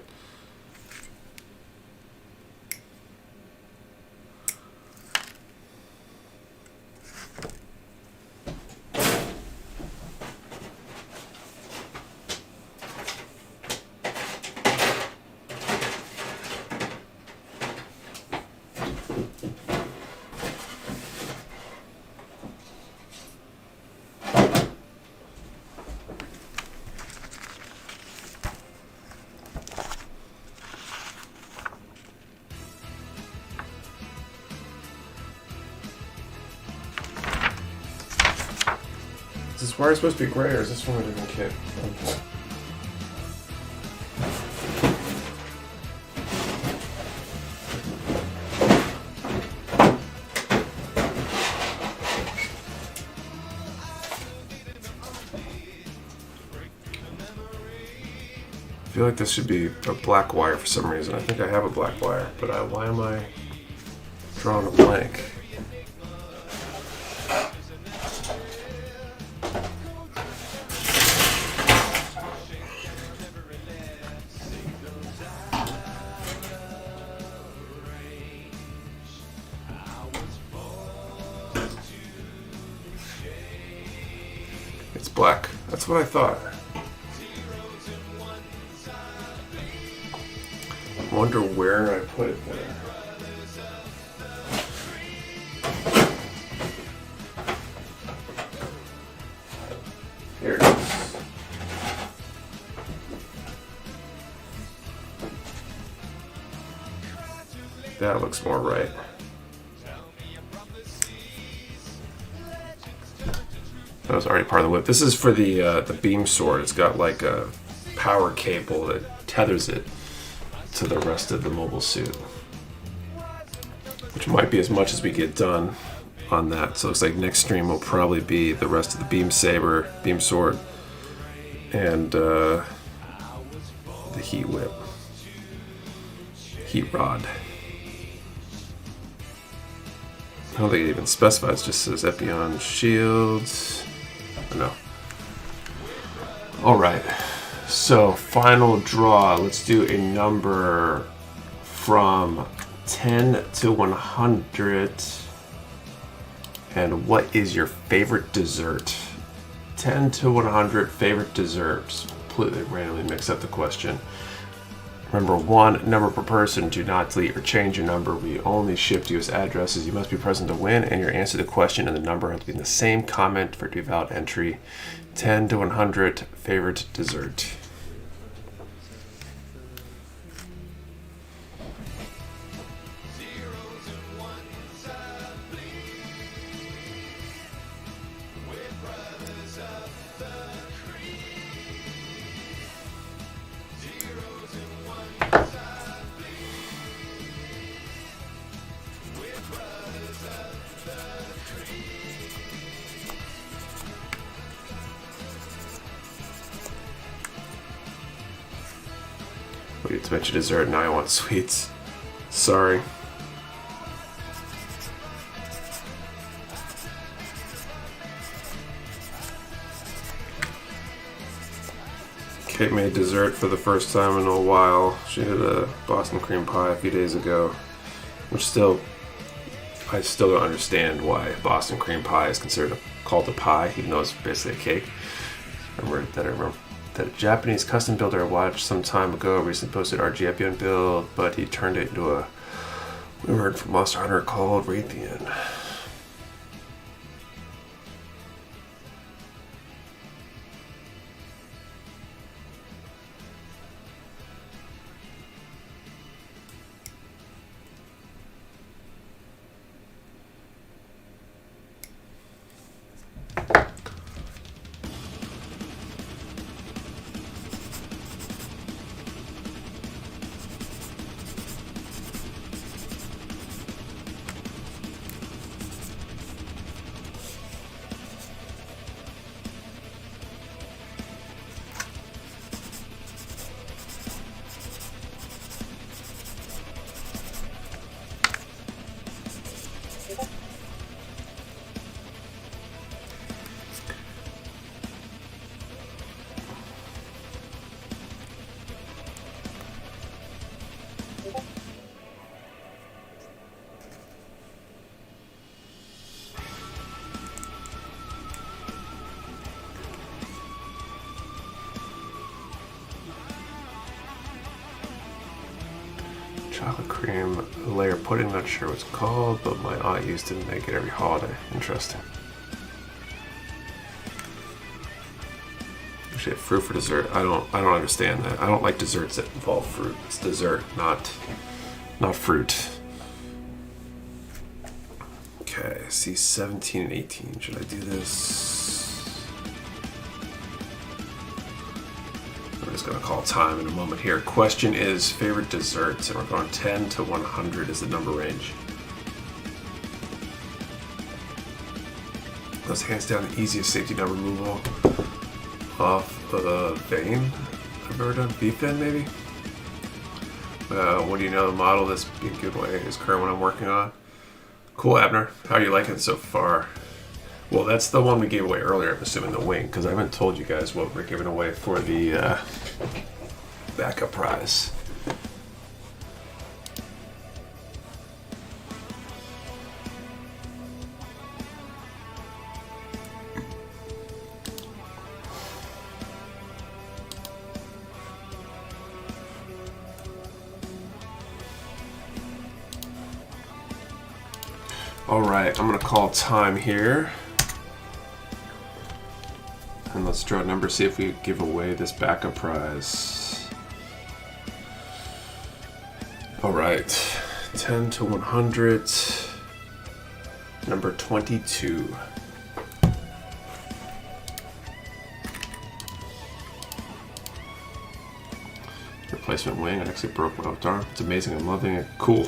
[SPEAKER 1] Is this wire supposed to be gray, or is this from a different kit? I feel like this should be a black wire for some reason. I think I have a black wire, but why am I drawing a blank? It's black. That's what I thought. I wonder where I put it there. Here it is. That looks more right. That was already part of the whip. This is for the beam sword. It's got like a power cable that tethers it to the rest of the mobile suit, which might be as much as we get done on that. So it looks like next stream will probably be the rest of the beam saber, beam sword, and the heat whip, heat rod. I don't think it even specifies. It just says Epion shields. No. All right. So final draw. Let's do a number from 10 to 100. And what is your favorite dessert? 10 to 100 favorite desserts. Completely randomly mix up the question. Remember, one number per person. Do not delete or change your number. We only ship to US addresses. You must be present to win, and your answer to the question and the number have to be in the same comment for it to be a valid entry. 10 to 100 favorite dessert. We get to mention dessert, now I want sweets. Sorry. Kate made dessert for the first time in a while. She did a Boston cream pie a few days ago, which I still don't understand why Boston cream pie is called a pie, even though it's basically a cake. I remember that a Japanese custom builder I watched some time ago recently posted RG Epion build, but he turned it into a word from Monster Hunter called Raytheon. Chocolate cream layer pudding, not sure what it's called, but my aunt used to make it every holiday. Interesting. Actually, fruit for dessert. I don't understand that. I don't like desserts that involve fruit. It's dessert, not fruit. Okay, see 17 and 18. Should I do this? I'm just gonna call time in a moment here. Question is favorite desserts, and we're going 10 to 100 is the number range. That's hands down the easiest safety net removal off the vein I've ever done. Beef fin, maybe? What do you know? The model that's being given away is current one I'm working on. Cool, Abner. How are you liking it so far? Well, that's the one we gave away earlier, I'm assuming the wing, because I haven't told you guys what we're giving away for the backup prize. Alright, I'm going to call time here. And let's draw a number, see if we give away this backup prize. Alright, 10 to 100. Number 22. Replacement wing, I actually broke my left arm. It's amazing, I'm loving it. Cool.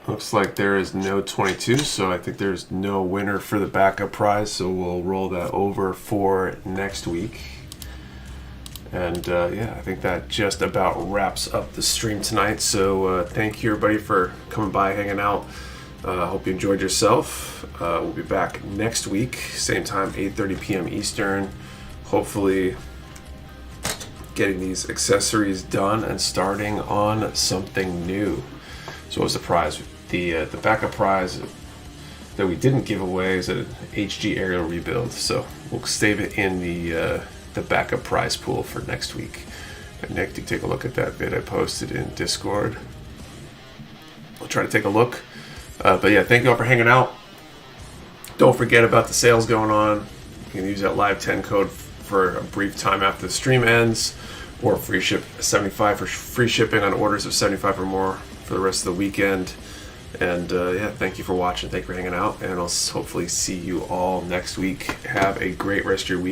[SPEAKER 1] Looks like there is no 22, so I think there's no winner for the backup prize, so we'll roll that over for next week. And yeah, I think that just about wraps up the stream tonight. So thank you everybody for coming by, hanging out. Hope you enjoyed yourself. We'll be back next week, same time, 8:30 p.m. Eastern. Hopefully getting these accessories done and starting on something new. So what was the prize? The backup prize that we didn't give away is an HG aerial rebuild. So we'll save it in the backup prize pool for next week. And Nick, you take a look at that vid I posted in Discord. I'll try to take a look. But yeah, thank you all for hanging out. Don't forget about the sales going on. You can use that live 10 code for a brief time after the stream ends, or free ship 75 for free shipping on orders of 75 or more for the rest of the weekend. And yeah, thank you for watching. Thank you for hanging out, and I'll hopefully see you all next week. Have a great rest of your week.